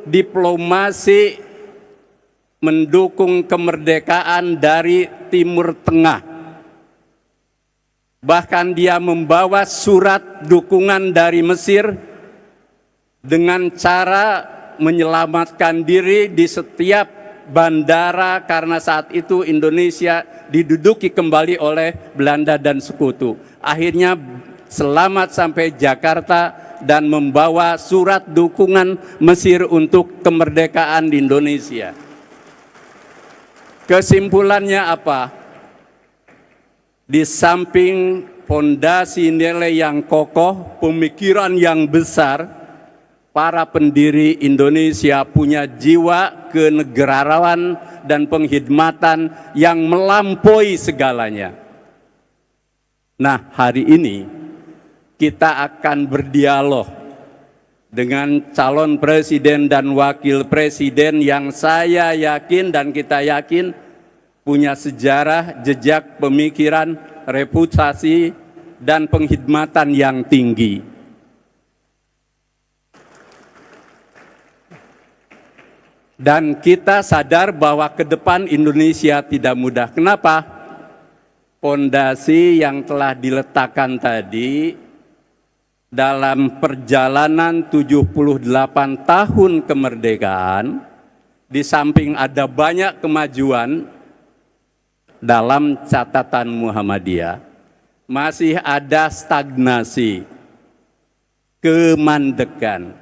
diplomasi mendukung kemerdekaan dari Timur Tengah. Bahkan dia membawa surat dukungan dari Mesir dengan cara menyelamatkan diri di setiap bandara karena saat itu Indonesia diduduki kembali oleh Belanda dan sekutu. Akhirnya selamat sampai Jakarta dan membawa surat dukungan Mesir untuk kemerdekaan di Indonesia. Kesimpulannya apa? Di samping fondasi nilai yang kokoh, pemikiran yang besar, para pendiri Indonesia punya jiwa kenegarawan dan penghormatan yang melampaui segalanya. Nah, hari ini kita akan berdialog dengan calon presiden dan wakil presiden yang saya yakin dan kita yakin punya sejarah, jejak pemikiran, reputasi, dan penghormatan yang tinggi. Dan kita sadar bahwa ke depan Indonesia tidak mudah. Kenapa? Fondasi yang telah diletakkan tadi dalam perjalanan 78 tahun kemerdekaan, di samping ada banyak kemajuan dalam catatan Muhammadiyah, masih ada stagnasi, kemandekan,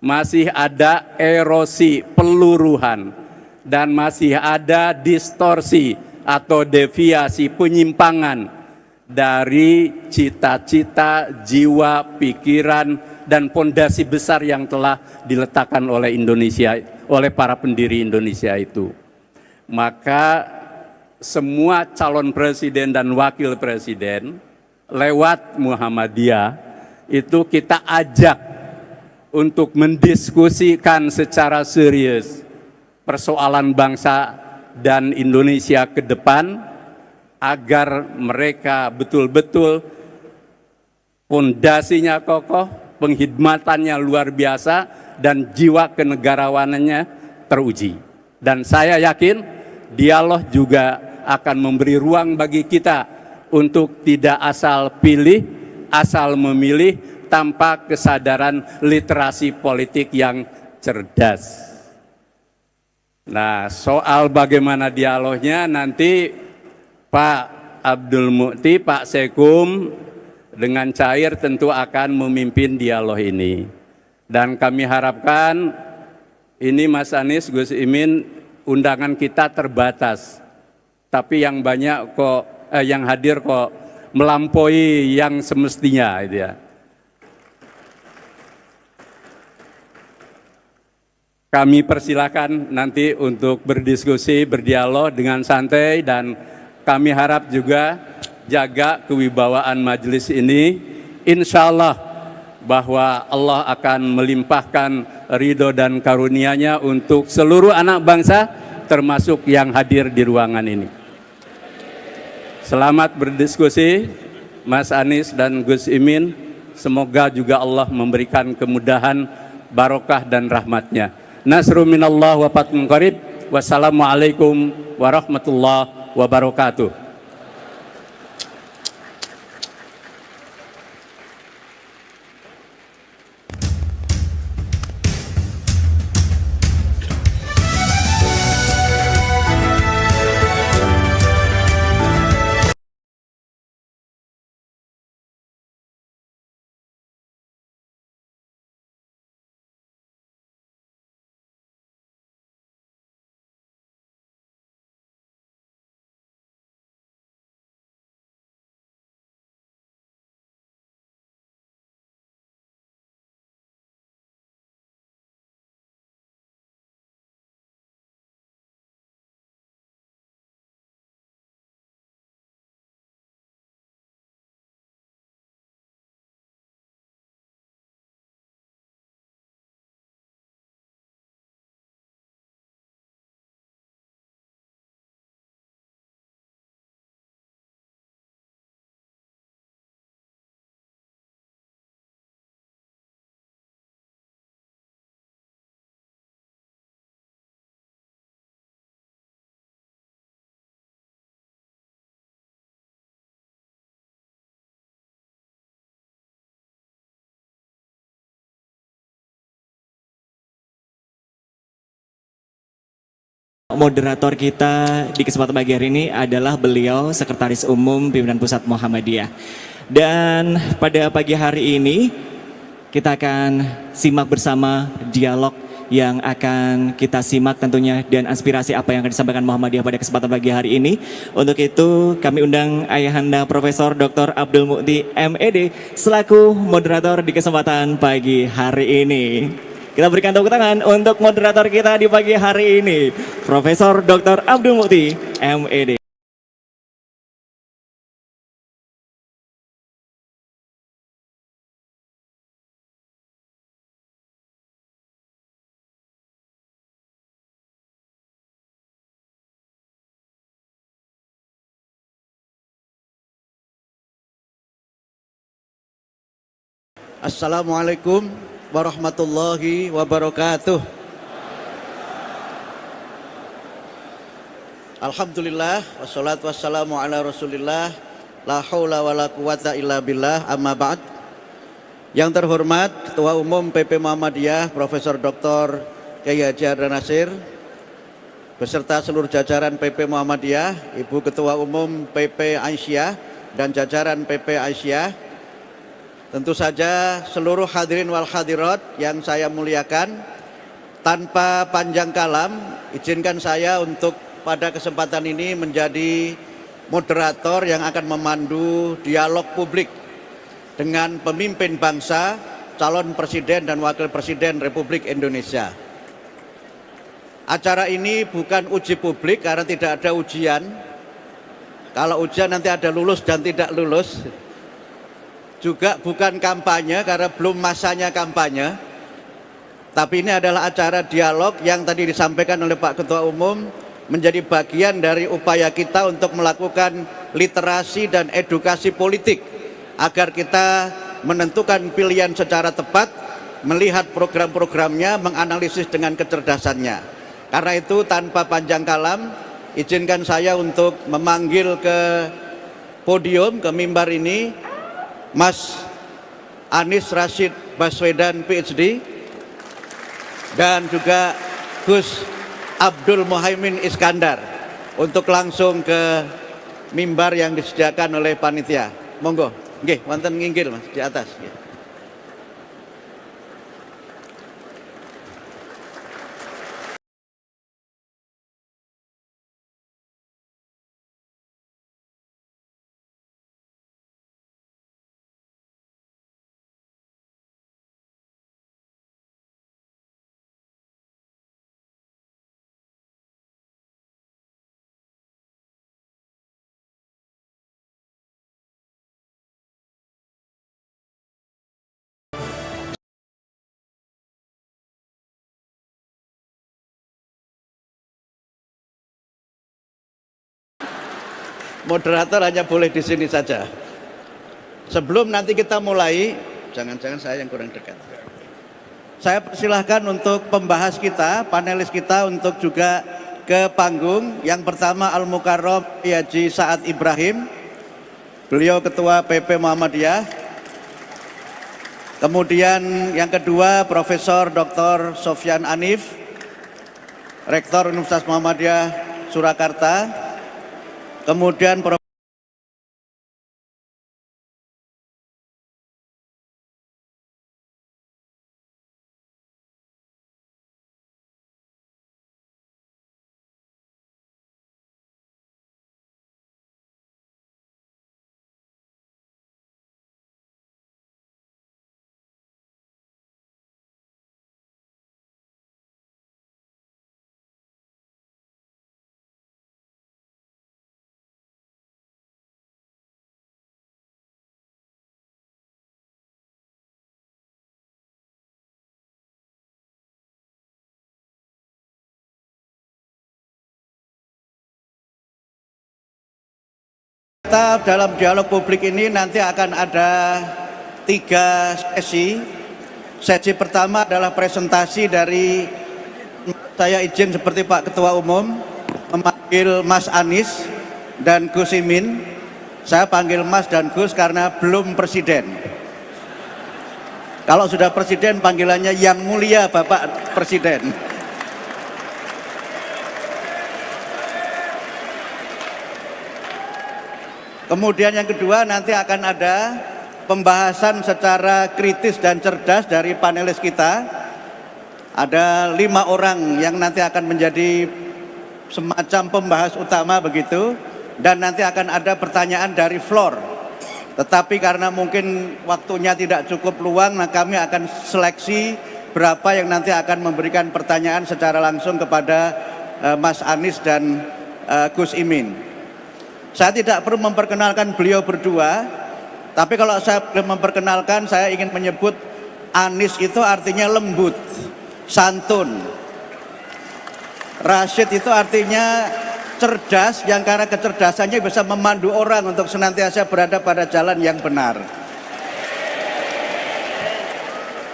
masih ada erosi peluruhan, dan masih ada distorsi atau deviasi penyimpangan dari cita-cita, jiwa, pikiran, dan fondasi besar yang telah diletakkan oleh Indonesia, oleh para pendiri Indonesia itu. Maka semua calon presiden dan wakil presiden lewat Muhammadiyah itu kita ajak untuk mendiskusikan secara serius persoalan bangsa dan Indonesia ke depan agar mereka betul-betul fondasinya kokoh, penghormatannya luar biasa, dan jiwa kenegarawanannya teruji. Dan saya yakin dialog juga akan memberi ruang bagi kita untuk tidak asal pilih, asal memilih tanpa kesadaran literasi politik yang cerdas. Nah, soal bagaimana dialognya nanti Pak Abdul Mukti, Pak Sekum dengan cair tentu akan memimpin dialog ini. Dan kami harapkan ini Mas Anies, Gus Imin, undangan kita terbatas. Tapi yang banyak kok, yang hadir kok melampaui yang semestinya, gitu ya. Kami persilakan nanti untuk berdiskusi, berdialog dengan santai, dan kami harap juga jaga kewibawaan majelis ini. Insya Allah bahwa Allah akan melimpahkan ridho dan karunia-Nya untuk seluruh anak bangsa, termasuk yang hadir di ruangan ini. Selamat berdiskusi, Mas Anies dan Gus Imin. Semoga juga Allah memberikan kemudahan, barokah dan rahmatnya. Nasrun minallah wa fathun qarib. Wassalamualaikum warahmatullahi wabarakatuh. Moderator kita di kesempatan pagi hari ini adalah beliau Sekretaris Umum Pimpinan Pusat Muhammadiyah. Dan pada pagi hari ini kita akan simak bersama dialog yang akan kita simak tentunya dan aspirasi apa yang akan disampaikan Muhammadiyah pada kesempatan pagi hari ini. Untuk itu kami undang Ayahanda Profesor Dr. Abdul Mukti MED selaku moderator di kesempatan pagi hari ini. Kita berikan tepuk tangan untuk moderator kita di pagi hari ini, Profesor Dr. Abdul Mukti MED. Assalamualaikum warahmatullahi wabarakatuh. Alhamdulillah wassalatu wassalamu ala Rasulillah la haula wala quwata illa billah, amma ba'd. Yang terhormat Ketua Umum PP Muhammadiyah Profesor Dr. Kyai Haji Harun Nasir beserta seluruh jajaran PP Muhammadiyah, Ibu Ketua Umum PP Aisyah dan jajaran PP Aisyah. Tentu saja seluruh hadirin wal hadirat yang saya muliakan, tanpa panjang kalam, izinkan saya untuk pada kesempatan ini menjadi moderator yang akan memandu dialog publik dengan pemimpin bangsa, calon presiden dan wakil presiden Republik Indonesia. Acara ini bukan uji publik karena tidak ada ujian. Kalau ujian nanti ada lulus dan tidak lulus. Juga bukan kampanye karena belum masanya kampanye. Tapi ini adalah acara dialog yang tadi disampaikan oleh Pak Ketua Umum menjadi bagian dari upaya kita untuk melakukan literasi dan edukasi politik agar kita menentukan pilihan secara tepat, melihat program-programnya, menganalisis dengan kecerdasannya. Karena itu tanpa panjang kalam, izinkan saya untuk memanggil ke podium, ke mimbar ini Mas Anies Rashid Baswedan PhD dan juga Gus Abdul Muhaimin Iskandar untuk langsung ke mimbar yang disediakan oleh panitia. Monggo, nggih, wonten nginggil Mas di atas. Moderator hanya boleh di sini saja. Sebelum nanti kita mulai, jangan-jangan saya yang kurang dekat. Saya persilahkan untuk pembahas kita, panelis kita untuk juga ke panggung. Yang pertama Al-Mukarram Haji Sa'ad Ibrahim, beliau Ketua PP Muhammadiyah. Kemudian yang kedua Profesor Dr. Sofyan Anif, Rektor Universitas Muhammadiyah Surakarta. Kemudian kita dalam dialog publik ini nanti akan ada 3 sesi. Sesi pertama adalah presentasi dari, saya izin seperti Pak Ketua Umum memanggil Mas Anies dan Gus Imin. Saya panggil Mas dan Gus karena belum presiden. Kalau sudah presiden panggilannya Yang Mulia Bapak Presiden. Kemudian yang kedua nanti akan ada pembahasan secara kritis dan cerdas dari panelis kita. Ada 5 orang yang nanti akan menjadi semacam pembahas utama begitu. Dan nanti akan ada pertanyaan dari floor. Tetapi karena mungkin waktunya tidak cukup luang, nah kami akan seleksi berapa yang nanti akan memberikan pertanyaan secara langsung kepada Mas Anies dan Gus Imin. Saya tidak perlu memperkenalkan beliau berdua, tapi kalau saya memperkenalkan, saya ingin menyebut Anies itu artinya lembut, santun. Rasyid itu artinya cerdas, yang karena kecerdasannya bisa memandu orang untuk senantiasa berada pada jalan yang benar.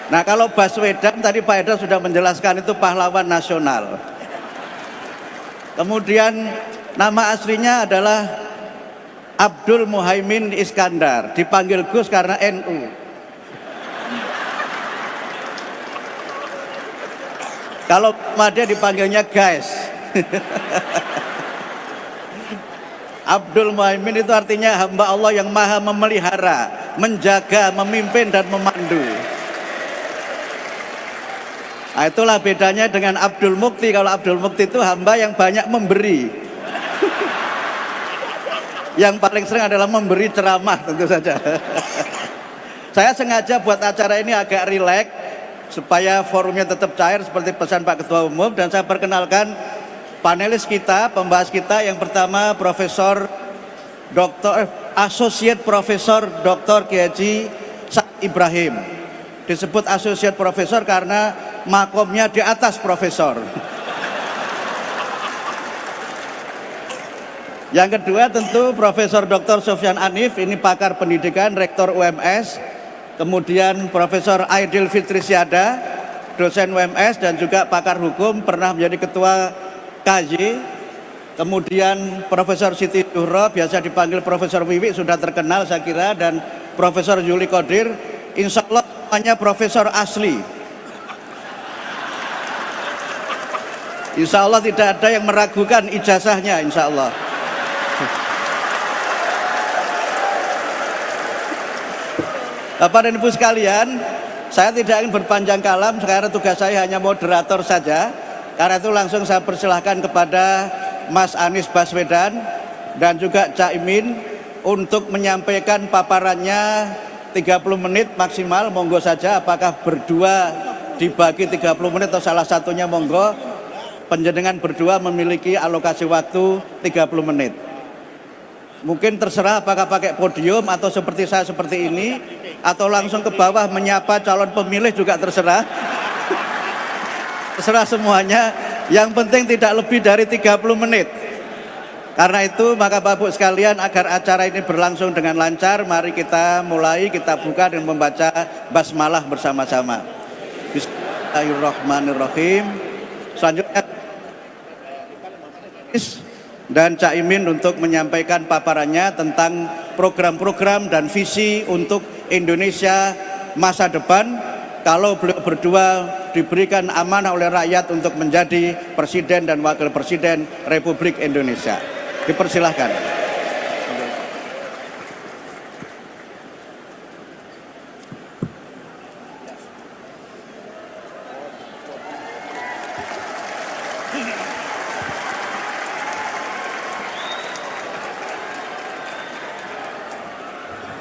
Nah, kalau Baswedan tadi Pak Eda sudah menjelaskan itu pahlawan nasional. Kemudian nama aslinya adalah Abdul Muhaimin Iskandar, dipanggil Gus karena NU. Kalau Muhammadiyah dipanggilnya guys. Abdul Muhaimin itu artinya hamba Allah yang maha memelihara, menjaga, memimpin dan memandu. Nah, itulah bedanya dengan Abdul Mukti. Kalau Abdul Mukti itu hamba yang banyak memberi. Yang paling sering adalah memberi ceramah tentu saja. Saya sengaja buat acara ini agak rileks supaya forumnya tetap cair seperti pesan Pak Ketua Umum. Dan saya perkenalkan panelis kita, pembahas kita. Yang pertama Profesor Associate Profesor Dr. Kiai Haji Sa'id Ibrahim. Disebut Associate Profesor karena makomnya di atas profesor. Yang kedua tentu Profesor Dr. Sofyan Anif, ini pakar pendidikan, Rektor UMS. Kemudian Profesor Aidil Fitri Syada, dosen UMS dan juga pakar hukum, pernah menjadi ketua KJ. Kemudian Profesor Siti Zuhro, biasa dipanggil Profesor Wiwi, sudah terkenal saya kira. Dan Profesor Yuli Qadir, insya Allah namanya Profesor asli. Insya Allah tidak ada yang meragukan ijazahnya, insya Allah. Bapak dan Ibu sekalian, saya tidak ingin berpanjang kalam, sekarang tugas saya hanya moderator saja. Karena itu langsung saya persilahkan kepada Mas Anies Baswedan dan juga Cak Imin untuk menyampaikan paparannya 30 menit maksimal, monggo saja. Apakah berdua dibagi 30 menit atau salah satunya monggo. Panjenengan berdua memiliki alokasi waktu 30 menit. Mungkin terserah apakah pakai podium atau seperti saya seperti ini, atau langsung ke bawah menyapa calon pemilih juga terserah. Terserah semuanya, yang penting tidak lebih dari 30 menit. Karena itu maka Bapak sekalian, agar acara ini berlangsung dengan lancar, mari kita mulai, kita buka dengan membaca basmalah bersama-sama. Bismillahirrahmanirrahim. Selanjutnya dan Cak Imin untuk menyampaikan paparannya tentang program-program dan visi untuk Indonesia masa depan kalau beliau berdua diberikan amanah oleh rakyat untuk menjadi Presiden dan Wakil Presiden Republik Indonesia. Dipersilahkan.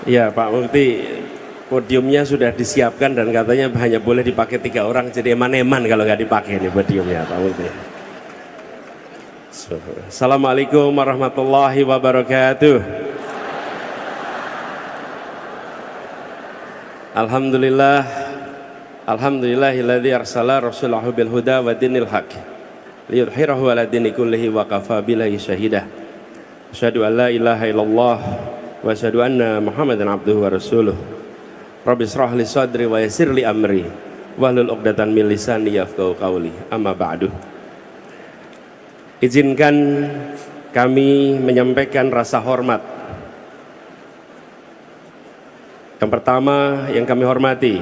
Ya Pak Mukti, podiumnya sudah disiapkan dan katanya hanya boleh dipakai 3 orang, jadi eman-eman kalau nggak dipakai nih podiumnya Pak Mukti. Assalamualaikum warahmatullahi wabarakatuh. Alhamdulillahilladzi arsala rasulahu bil huda wa dinil haq liyudhhirahu ala dini kullihi wa kafa billahi syahidah. Asyhadu an la ilaha illallah wa asyhadu anna Muhammadan abduhu wa rasuluh. Rabbi shrah li sadri wa yassir li amri wahlul 'uqdatam min lisani yafqahu qawli. Amma ba'du. Izinkan kami menyampaikan rasa hormat. Yang pertama yang kami hormati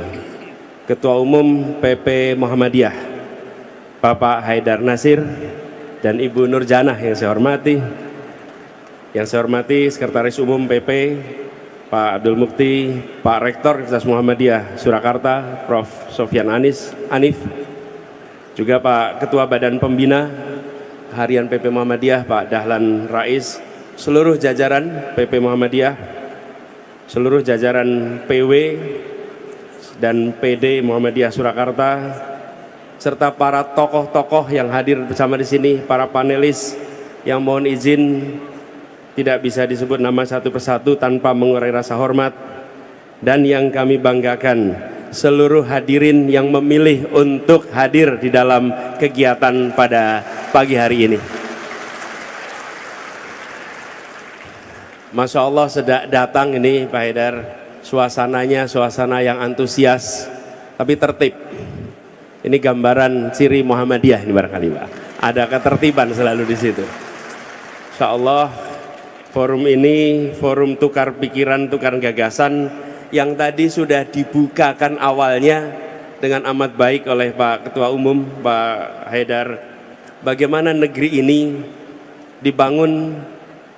Ketua Umum PP Muhammadiyah Bapak Haidar Nasir dan Ibu Nurjanah yang saya hormati. Yang saya hormati Sekretaris Umum PP Pak Abdul Mukti, Pak Rektor Universitas Muhammadiyah Surakarta, Prof. Sofyan Anif, juga Pak Ketua Badan Pembina Harian PP Muhammadiyah Pak Dahlan Rais, seluruh jajaran PP Muhammadiyah, seluruh jajaran PW dan PD Muhammadiyah Surakarta, serta para tokoh-tokoh yang hadir bersama di sini, para panelis yang mohon izin tidak bisa disebut nama satu persatu tanpa mengurai rasa hormat, dan yang kami banggakan seluruh hadirin yang memilih untuk hadir di dalam kegiatan pada pagi hari ini. Masya Allah, sedang datang ini Pak Haidar, suasananya suasana yang antusias tapi tertib. Ini gambaran ciri Muhammadiyah ini barangkali Pak. Ada ketertiban selalu di situ. Insya Allah forum ini forum tukar pikiran, tukar gagasan yang tadi sudah dibukakan awalnya dengan amat baik oleh Pak Ketua Umum Pak Haidar. Bagaimana negeri ini dibangun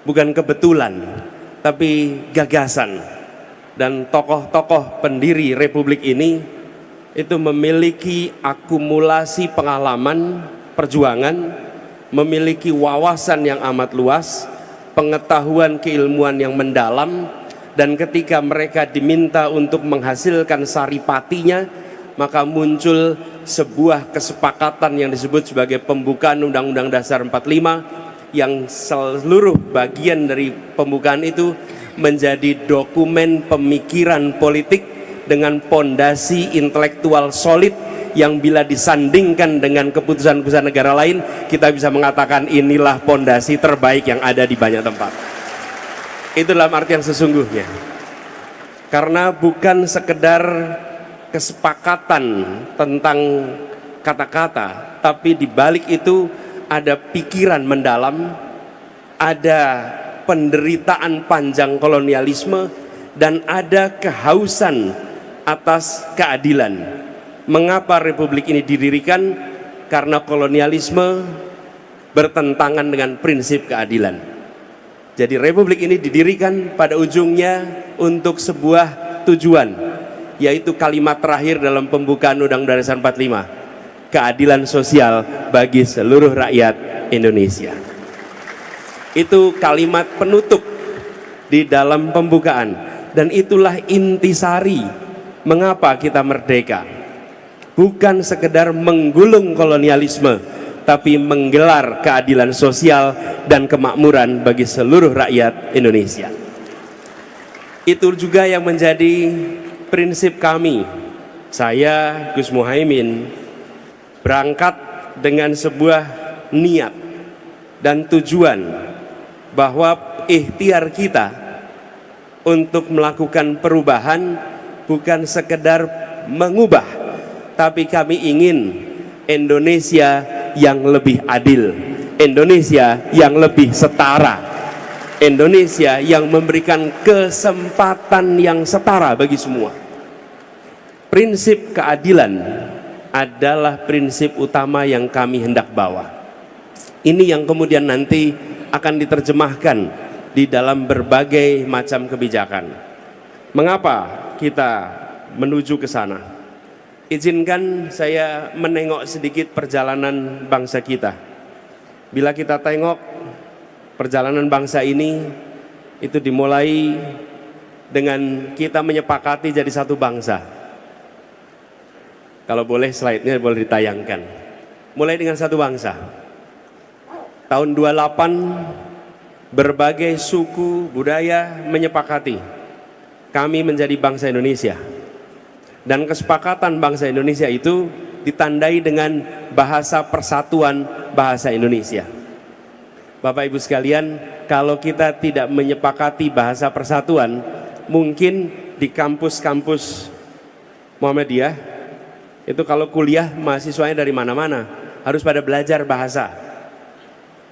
bukan kebetulan, tapi gagasan. Dan tokoh-tokoh pendiri Republik ini itu memiliki akumulasi pengalaman perjuangan, memiliki wawasan yang amat luas, pengetahuan keilmuan yang mendalam, dan ketika mereka diminta untuk menghasilkan saripatinya, maka muncul sebuah kesepakatan yang disebut sebagai pembukaan Undang-Undang Dasar 45, yang seluruh bagian dari pembukaan itu menjadi dokumen pemikiran politik dengan pondasi intelektual solid yang bila disandingkan dengan keputusan-keputusan negara lain, kita bisa mengatakan inilah pondasi terbaik yang ada di banyak tempat. Itu dalam arti yang sesungguhnya. Karena bukan sekedar kesepakatan tentang kata-kata, tapi di balik itu ada pikiran mendalam, ada penderitaan panjang kolonialisme, dan ada kehausan atas keadilan. Mengapa Republik ini didirikan? Karena kolonialisme bertentangan dengan prinsip keadilan. Jadi Republik ini didirikan pada ujungnya untuk sebuah tujuan, yaitu kalimat terakhir dalam pembukaan Undang-Undang Dasar 45, keadilan sosial bagi seluruh rakyat Indonesia. Itu kalimat penutup di dalam pembukaan, dan itulah intisari mengapa kita merdeka. Bukan sekedar menggulung kolonialisme, tapi menggelar keadilan sosial dan kemakmuran bagi seluruh rakyat Indonesia. Itu juga yang menjadi prinsip kami. Saya, Gus Muhaimin, berangkat dengan sebuah niat dan tujuan bahwa ikhtiar kita untuk melakukan perubahan bukan sekedar mengubah, tapi kami ingin Indonesia yang lebih adil, Indonesia yang lebih setara, Indonesia yang memberikan kesempatan yang setara bagi semua. Prinsip keadilan adalah prinsip utama yang kami hendak bawa. Ini yang kemudian nanti akan diterjemahkan di dalam berbagai macam kebijakan. Mengapa kita menuju ke sana? Izinkan saya menengok sedikit perjalanan bangsa kita. Bila kita tengok perjalanan bangsa ini, itu dimulai dengan kita menyepakati jadi satu bangsa. Kalau boleh slide-nya boleh ditayangkan. Mulai dengan satu bangsa. Tahun 28 berbagai suku budaya menyepakati kami menjadi bangsa Indonesia. Dan kesepakatan bangsa Indonesia itu ditandai dengan bahasa persatuan bahasa Indonesia. Bapak Ibu sekalian, kalau kita tidak menyepakati bahasa persatuan, mungkin di kampus-kampus Muhammadiyah itu kalau kuliah mahasiswanya dari mana-mana harus pada belajar bahasa.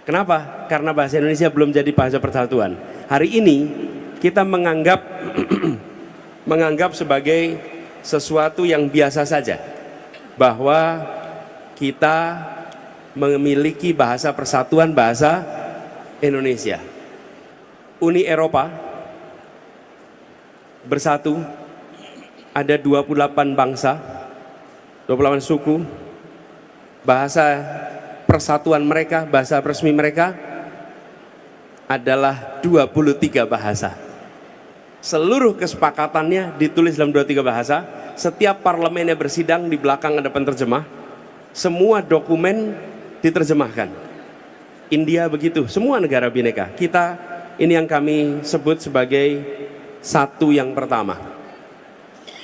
Kenapa? Karena bahasa Indonesia belum jadi bahasa persatuan. Hari ini kita menganggap sebagai sesuatu yang biasa saja bahwa kita memiliki bahasa persatuan bahasa Indonesia. Uni Eropa bersatu, ada 28 bangsa, 28 suku, bahasa persatuan mereka, bahasa resmi mereka adalah 23 bahasa. Seluruh kesepakatannya ditulis dalam 23 bahasa. Setiap parlemennya bersidang, di belakang ada penerjemah. Semua dokumen diterjemahkan. India begitu, semua negara bineka. Kita ini yang kami sebut sebagai satu yang pertama.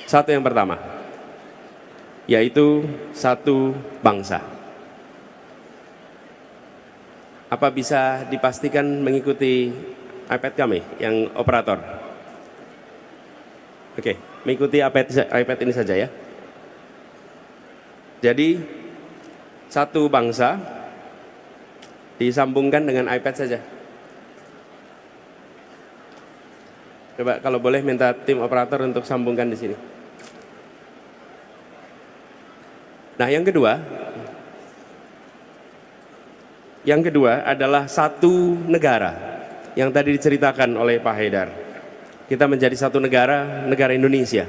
Satu yang pertama, yaitu satu bangsa. Apa bisa dipastikan mengikuti iPad kami yang operator? Oke, mengikuti iPad ini saja ya. Jadi satu bangsa disambungkan dengan iPad saja. Coba kalau boleh minta tim operator untuk sambungkan di sini. Nah, yang kedua adalah satu negara yang tadi diceritakan oleh Pak Haidar. Kita menjadi satu negara, negara Indonesia.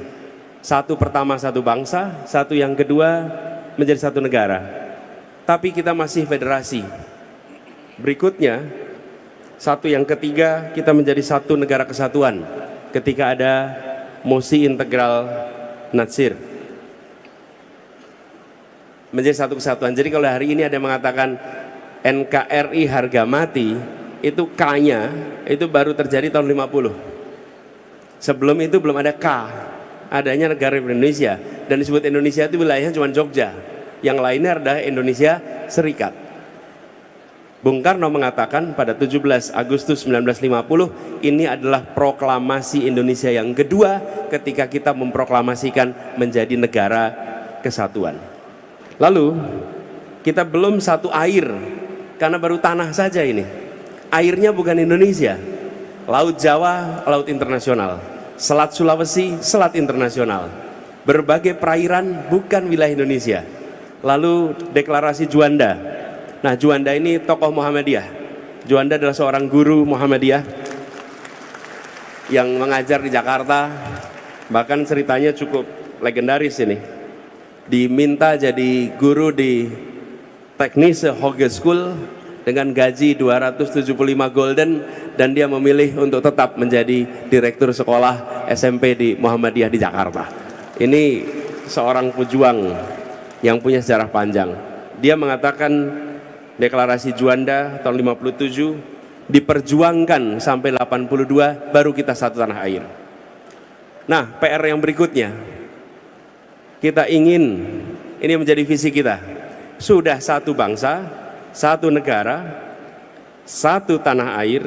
Satu pertama satu bangsa, satu yang kedua menjadi satu negara. Tapi kita masih federasi. Berikutnya, satu yang ketiga kita menjadi satu negara kesatuan ketika ada mosi integral Natsir. Menjadi satu kesatuan. Jadi kalau hari ini ada yang mengatakan NKRI harga mati, itu K-nya itu baru terjadi tahun 50. Sebelum itu belum ada K, adanya negara Indonesia, dan disebut Indonesia itu wilayahnya cuma Jogja, yang lainnya adalah Indonesia Serikat. Bung Karno mengatakan pada 17 Agustus 1950 ini adalah proklamasi Indonesia yang kedua ketika kita memproklamasikan menjadi negara kesatuan. Lalu kita belum satu air, karena baru tanah saja ini. Airnya bukan Indonesia. Laut Jawa, laut internasional. Selat Sulawesi, selat internasional. Berbagai perairan bukan wilayah Indonesia. Lalu deklarasi Juanda. Nah, Juanda ini tokoh Muhammadiyah. Juanda adalah seorang guru Muhammadiyah yang mengajar di Jakarta. Bahkan ceritanya cukup legendaris ini. Diminta jadi guru di Teknische Hogeschool dengan gaji 275 golden, dan dia memilih untuk tetap menjadi direktur sekolah SMP di Muhammadiyah di Jakarta. Ini seorang pejuang yang punya sejarah panjang. Dia mengatakan deklarasi Juanda tahun 57 diperjuangkan sampai 82 baru kita satu tanah air. Nah, PR yang berikutnya, kita ingin, ini menjadi visi kita, sudah satu bangsa, satu negara, satu tanah air,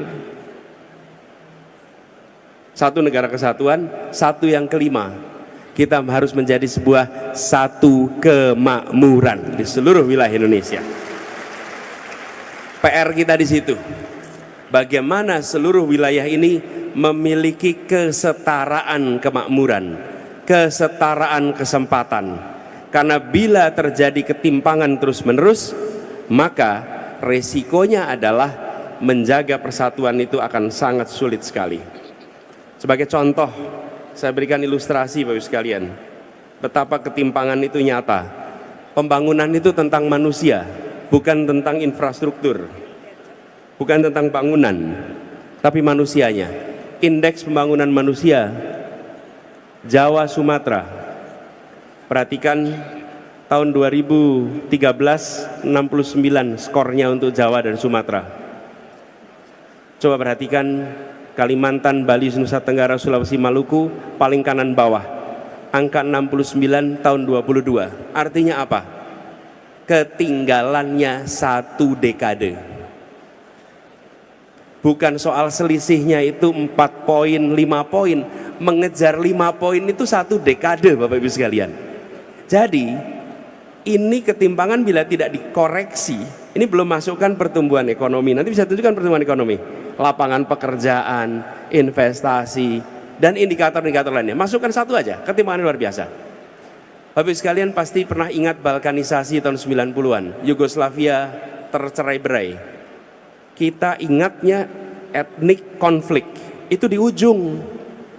satu negara kesatuan, satu yang kelima, kita harus menjadi sebuah satu kemakmuran di seluruh wilayah Indonesia. PR kita di situ, bagaimana seluruh wilayah ini memiliki kesetaraan kemakmuran, kesetaraan kesempatan. Karena bila terjadi ketimpangan terus-menerus, maka resikonya adalah menjaga persatuan itu akan sangat sulit sekali. Sebagai contoh, saya berikan ilustrasi Bapak Ibu sekalian, betapa ketimpangan itu nyata. Pembangunan itu tentang manusia, bukan tentang infrastruktur, bukan tentang bangunan, tapi manusianya. Indeks pembangunan manusia Jawa Sumatera, perhatikan tahun 2013 69 skornya untuk Jawa dan Sumatera. Coba perhatikan Kalimantan, Bali, Nusa Tenggara, Sulawesi, Maluku, paling kanan bawah, angka 69 tahun 22. Artinya apa? Ketinggalannya satu dekade. Bukan soal selisihnya itu 4 poin, 5 poin. Mengejar 5 poin itu satu dekade Bapak Ibu sekalian. Jadi ini ketimpangan bila tidak dikoreksi, ini belum masukkan pertumbuhan ekonomi. Nanti bisa tunjukkan pertumbuhan ekonomi, lapangan pekerjaan, investasi, dan indikator-indikator lainnya. Masukkan satu aja, ketimpangan luar biasa. Bapak Ibu sekalian pasti pernah ingat balkanisasi tahun 90-an, Yugoslavia tercerai-berai. Kita ingatnya etnik konflik itu di ujung.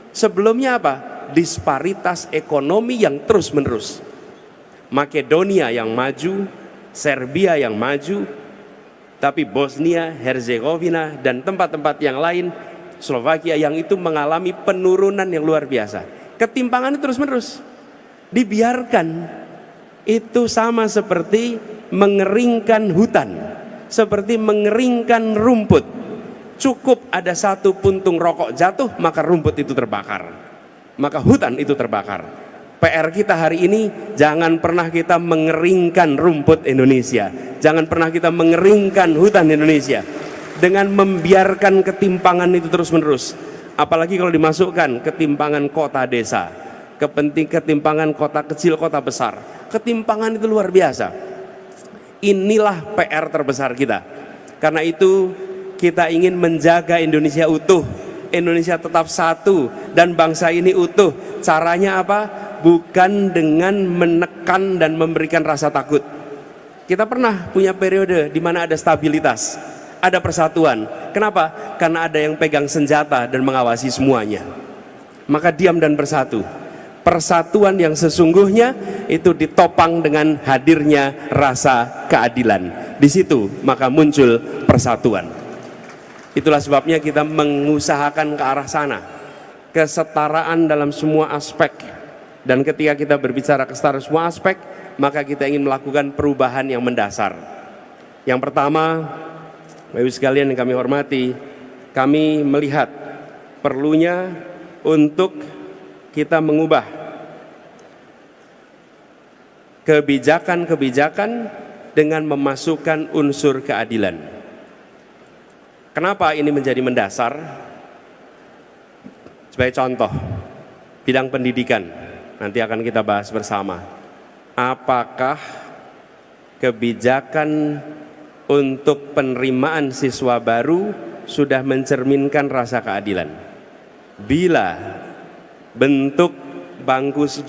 Sebelumnya apa? Disparitas ekonomi yang terus menerus. Makedonia yang maju, Serbia yang maju, tapi Bosnia, Herzegovina dan tempat-tempat yang lain, Slovakia yang itu mengalami penurunan yang luar biasa. Ketimpangan itu terus menerus. Dibiarkan, itu sama seperti mengeringkan hutan, seperti mengeringkan rumput. Cukup ada satu puntung rokok jatuh, maka rumput itu terbakar, maka hutan itu terbakar. PR kita hari ini, jangan pernah kita mengeringkan rumput Indonesia, jangan pernah kita mengeringkan hutan Indonesia dengan membiarkan ketimpangan itu terus menerus. Apalagi kalau dimasukkan ketimpangan kota desa, ketimpangan kota kecil, kota besar, ketimpangan itu luar biasa. Inilah PR terbesar kita. Karena itu kita ingin menjaga Indonesia utuh, Indonesia tetap satu, dan bangsa ini utuh. Caranya apa? Bukan dengan menekan dan memberikan rasa takut. Kita pernah punya periode di mana ada stabilitas, ada persatuan. Kenapa? Karena ada yang pegang senjata dan mengawasi semuanya. Maka diam dan bersatu. Persatuan yang sesungguhnya itu ditopang dengan hadirnya rasa keadilan. Di situ maka muncul persatuan. Itulah sebabnya kita mengusahakan ke arah sana, kesetaraan dalam semua aspek. Dan ketika kita berbicara kesetaraan semua aspek, maka kita ingin melakukan perubahan yang mendasar. Yang pertama, Bapak Ibu sekalian yang kami hormati, kami melihat perlunya untuk kita mengubah kebijakan-kebijakan dengan memasukkan unsur keadilan. Kenapa ini menjadi mendasar? Sebagai contoh, bidang pendidikan. Nanti akan kita bahas bersama. Apakah kebijakan untuk penerimaan siswa baru sudah mencerminkan rasa keadilan? Bila bentuk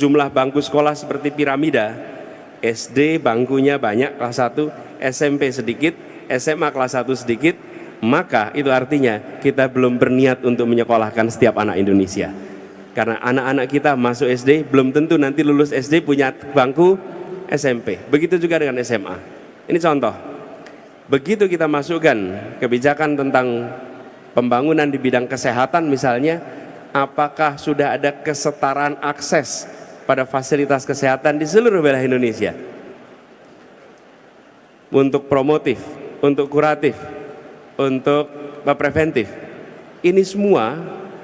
jumlah bangku sekolah seperti piramida, SD bangkunya banyak kelas 1, SMP sedikit, SMA kelas 1 sedikit, maka itu artinya kita belum berniat untuk menyekolahkan setiap anak Indonesia. Karena anak-anak kita masuk SD, belum tentu nanti lulus SD punya bangku SMP. Begitu juga dengan SMA. Ini contoh. Begitu kita masukkan kebijakan tentang pembangunan di bidang kesehatan misalnya, apakah sudah ada kesetaraan akses pada fasilitas kesehatan di seluruh wilayah Indonesia? Untuk promotif, untuk kuratif, untuk preventif. Ini semua,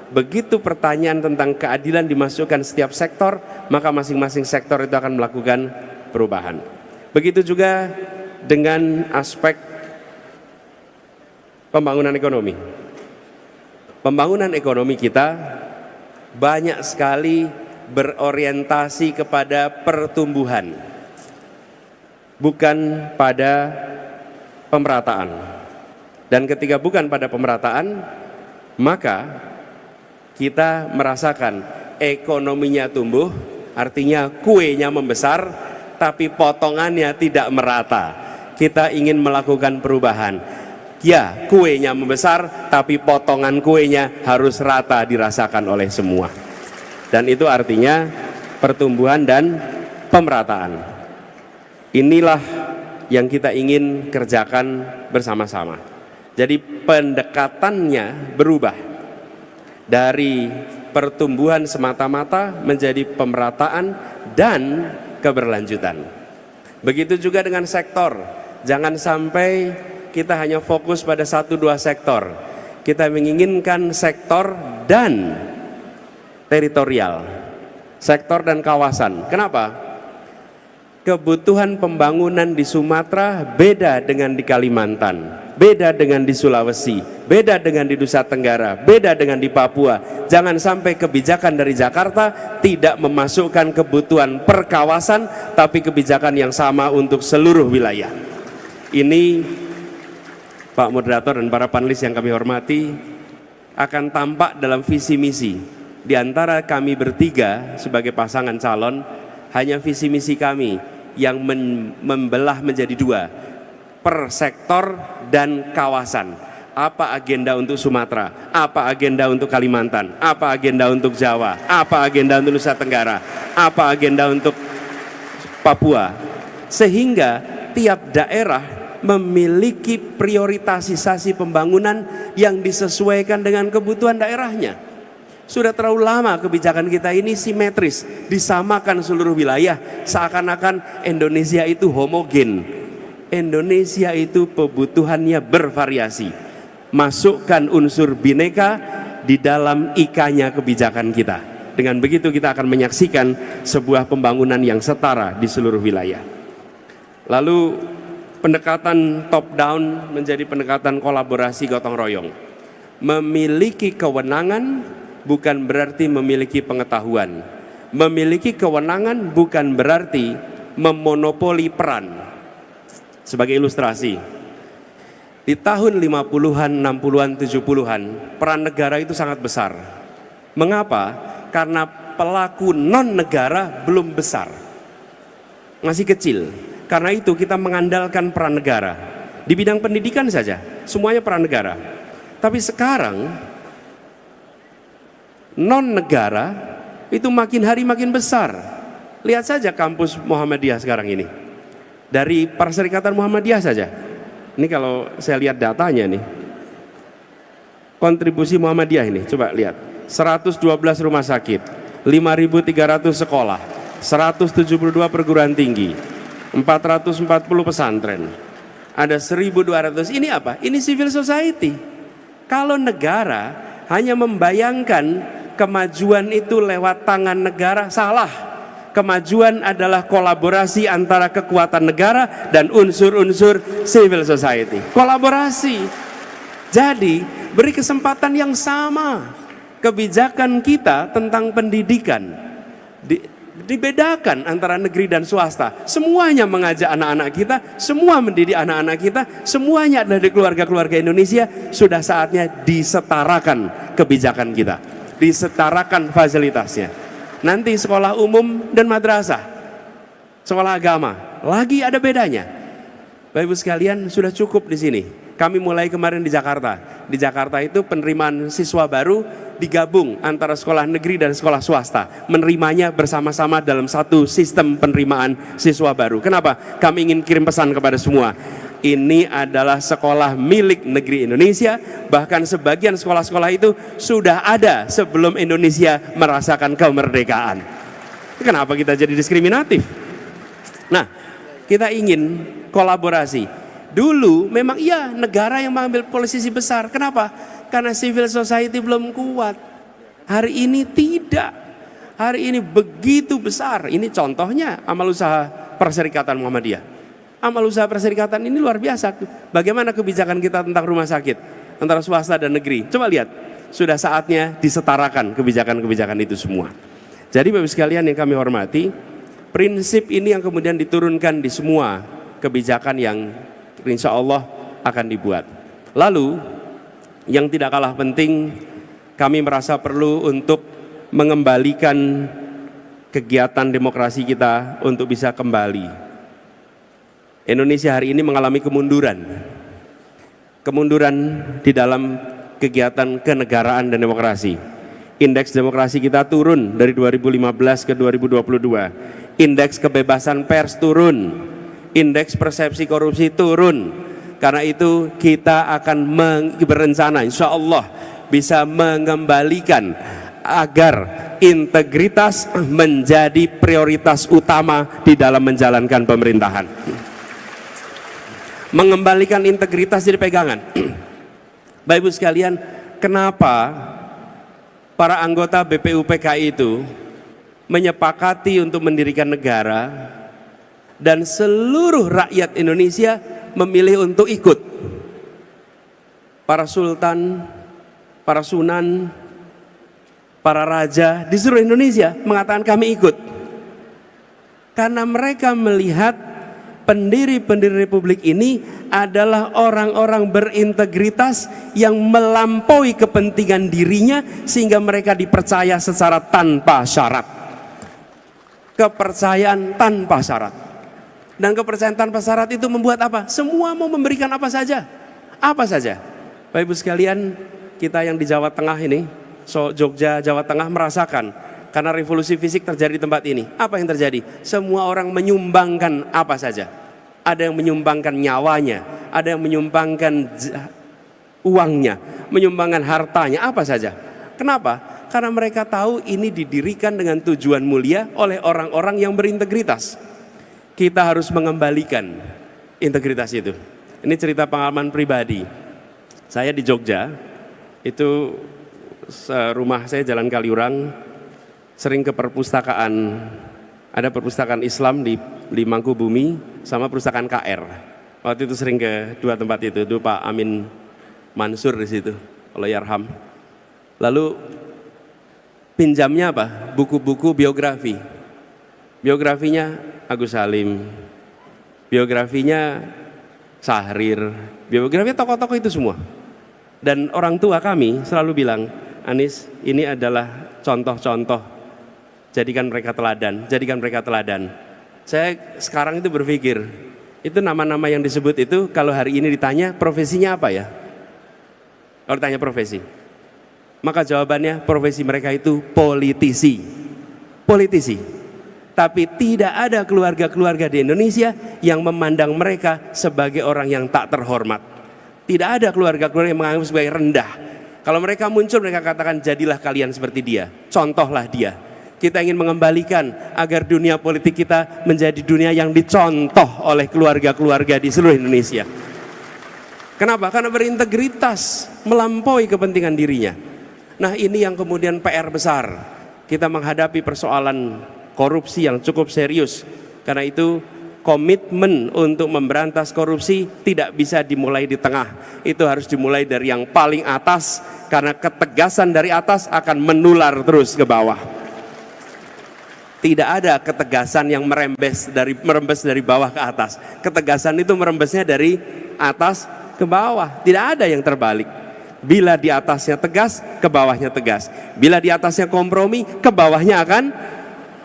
begitu pertanyaan tentang keadilan dimasukkan setiap sektor, maka masing-masing sektor itu akan melakukan perubahan. Begitu juga dengan aspek pembangunan ekonomi. Pembangunan ekonomi kita banyak sekali berorientasi kepada pertumbuhan, bukan pada pemerataan. Dan ketika bukan pada pemerataan, maka kita merasakan ekonominya tumbuh, artinya kuenya membesar, tapi potongannya tidak merata. Kita ingin melakukan perubahan. Ya, kuenya membesar, tapi potongan kuenya harus rata dirasakan oleh semua. Dan itu artinya pertumbuhan dan pemerataan. Inilah yang kita ingin kerjakan bersama-sama. Jadi pendekatannya berubah. Dari pertumbuhan semata-mata menjadi pemerataan dan keberlanjutan. Begitu juga dengan sektor. Jangan sampai kita hanya fokus pada 1-2 sektor. Kita menginginkan sektor dan teritorial, sektor dan kawasan. Kenapa? Kebutuhan pembangunan di Sumatera beda dengan di Kalimantan, beda dengan di Sulawesi, beda dengan di Nusa Tenggara, beda dengan di Papua. Jangan sampai kebijakan dari Jakarta tidak memasukkan kebutuhan per kawasan, tapi kebijakan yang sama untuk seluruh wilayah. Ini Pak Moderator dan para panelis yang kami hormati, akan tampak dalam visi misi. Di antara kami bertiga sebagai pasangan calon, hanya visi misi kami yang membelah menjadi 2, per sektor dan kawasan. Apa agenda untuk Sumatera? Apa agenda untuk Kalimantan? Apa agenda untuk Jawa? Apa agenda untuk Nusa Tenggara? Apa agenda untuk Papua? Sehingga tiap daerah memiliki prioritasasi pembangunan yang disesuaikan dengan kebutuhan daerahnya. Sudah terlalu lama kebijakan kita ini simetris, disamakan seluruh wilayah, seakan-akan Indonesia itu homogen. Indonesia itu kebutuhannya bervariasi. Masukkan unsur bineka di dalam ikanya kebijakan kita. Dengan begitu kita akan menyaksikan sebuah pembangunan yang setara di seluruh wilayah. Lalu pendekatan top down menjadi pendekatan kolaborasi gotong royong. Memiliki kewenangan bukan berarti memiliki pengetahuan. Memiliki kewenangan bukan berarti memonopoli peran. Sebagai ilustrasi, di tahun 50-an, 60-an, 70-an, peran negara itu sangat besar. Mengapa? Karena pelaku non-negara belum besar, masih kecil. Karena itu kita mengandalkan peran negara. Di bidang pendidikan saja, semuanya peran negara. Tapi sekarang, non-negara itu makin hari makin besar. Lihat saja kampus Muhammadiyah sekarang ini. Dari Perserikatan Muhammadiyah saja. Ini kalau saya lihat datanya nih, kontribusi Muhammadiyah ini, coba lihat, 112 rumah sakit, 5.300 sekolah, 172 perguruan tinggi, 440 pesantren, ada 1.200, ini apa? Ini civil society. Kalau negara hanya membayangkan kemajuan itu lewat tangan negara, salah. Kemajuan adalah kolaborasi antara kekuatan negara dan unsur-unsur civil society. Kolaborasi. Jadi beri kesempatan yang sama. Kebijakan kita tentang pendidikan dibedakan antara negeri dan swasta. Semuanya mengajak anak-anak kita, semua mendidik anak-anak kita, semuanya adalah dari keluarga-keluarga Indonesia. Sudah saatnya disetarakan kebijakan kita, disetarakan fasilitasnya. Nanti sekolah umum dan madrasah, sekolah agama, lagi ada bedanya. Bapak Ibu sekalian, sudah cukup di sini. Kami mulai kemarin di Jakarta. Di Jakarta itu penerimaan siswa baru digabung antara sekolah negeri dan sekolah swasta. Menerimanya bersama-sama dalam satu sistem penerimaan siswa baru. Kenapa? Kami ingin kirim pesan kepada semua. Ini adalah sekolah milik negeri Indonesia. Bahkan sebagian sekolah-sekolah itu sudah ada sebelum Indonesia merasakan kemerdekaan. Kenapa kita jadi diskriminatif? Nah, kita ingin kolaborasi. Dulu memang iya negara yang mengambil posisi besar. Kenapa? Karena civil society belum kuat. Hari ini tidak. Hari ini begitu besar. Ini contohnya amal usaha Perserikatan Muhammadiyah. Amal usaha Perserikatan ini luar biasa. Bagaimana kebijakan kita tentang rumah sakit antara swasta dan negeri? Coba lihat, sudah saatnya disetarakan kebijakan-kebijakan itu semua. Jadi Bapak sekalian yang kami hormati, prinsip ini yang kemudian diturunkan di semua kebijakan yang insya Allah akan dibuat. Lalu yang tidak kalah penting, kami merasa perlu untuk mengembalikan kegiatan demokrasi kita untuk bisa kembali. Indonesia hari ini mengalami kemunduran di dalam kegiatan kenegaraan dan demokrasi. Indeks demokrasi kita turun dari 2015 ke 2022. Indeks kebebasan pers turun. Indeks persepsi korupsi turun. Karena itu kita akan berencana insya Allah bisa mengembalikan agar integritas menjadi prioritas utama di dalam menjalankan pemerintahan. Mengembalikan integritas jadi pegangan. Bapak Ibu sekalian, kenapa para anggota BPUPKI itu menyepakati untuk mendirikan negara dan seluruh rakyat Indonesia memilih untuk ikut? Para sultan, para sunan, para raja di seluruh Indonesia mengatakan kami ikut. Karena mereka melihat pendiri-pendiri republik ini adalah orang-orang berintegritas yang melampaui kepentingan dirinya sehingga mereka dipercaya secara tanpa syarat. Kepercayaan tanpa syarat. Dan kepercayaan tanpa syarat itu membuat apa? Semua mau memberikan apa saja. Apa saja. Bapak Ibu sekalian, kita yang di Jawa Tengah ini, Jogja, Jawa Tengah merasakan karena revolusi fisik terjadi di tempat ini. Apa yang terjadi? Semua orang menyumbangkan apa saja. Ada yang menyumbangkan nyawanya, ada yang menyumbangkan uangnya, menyumbangkan hartanya, apa saja. Kenapa? Karena mereka tahu ini didirikan dengan tujuan mulia oleh orang-orang yang berintegritas. Kita harus mengembalikan integritas itu. Ini cerita pengalaman pribadi. Saya di Jogja, itu rumah saya Jalan Kaliurang, sering ke perpustakaan. Ada perpustakaan Islam di Mangkubumi sama perpustakaan KR. Waktu itu sering ke dua tempat itu. Dulu Pak Amin Mansur di situ, Allah yarham. Lalu pinjamnya apa? Buku-buku biografi. Biografinya Agus Salim, biografinya Sahrir, biografinya tokoh-tokoh itu semua. Dan orang tua kami selalu bilang, Anis, ini adalah contoh-contoh, jadikan mereka teladan, jadikan mereka teladan. Saya sekarang itu berpikir, itu nama-nama yang disebut itu kalau hari ini ditanya profesinya apa ya? Kalau ditanya profesi, maka jawabannya profesi mereka itu politisi. Politisi. Tapi tidak ada keluarga-keluarga di Indonesia yang memandang mereka sebagai orang yang tak terhormat. Tidak ada keluarga-keluarga yang menganggap sebagai rendah. Kalau mereka muncul, mereka katakan jadilah kalian seperti dia, contohlah dia. Kita ingin mengembalikan agar dunia politik kita menjadi dunia yang dicontoh oleh keluarga-keluarga di seluruh Indonesia. Kenapa? Karena berintegritas, melampaui kepentingan dirinya. Nah, ini yang kemudian PR besar. Kita menghadapi persoalan korupsi yang cukup serius. Karena itu komitmen untuk memberantas korupsi tidak bisa dimulai di tengah. Itu harus dimulai dari yang paling atas, karena ketegasan dari atas akan menular terus ke bawah. Tidak ada ketegasan yang merembes dari bawah ke atas. Ketegasan itu merembesnya dari atas ke bawah. Tidak ada yang terbalik. Bila di atasnya tegas, ke bawahnya tegas. Bila di atasnya kompromi, ke bawahnya akan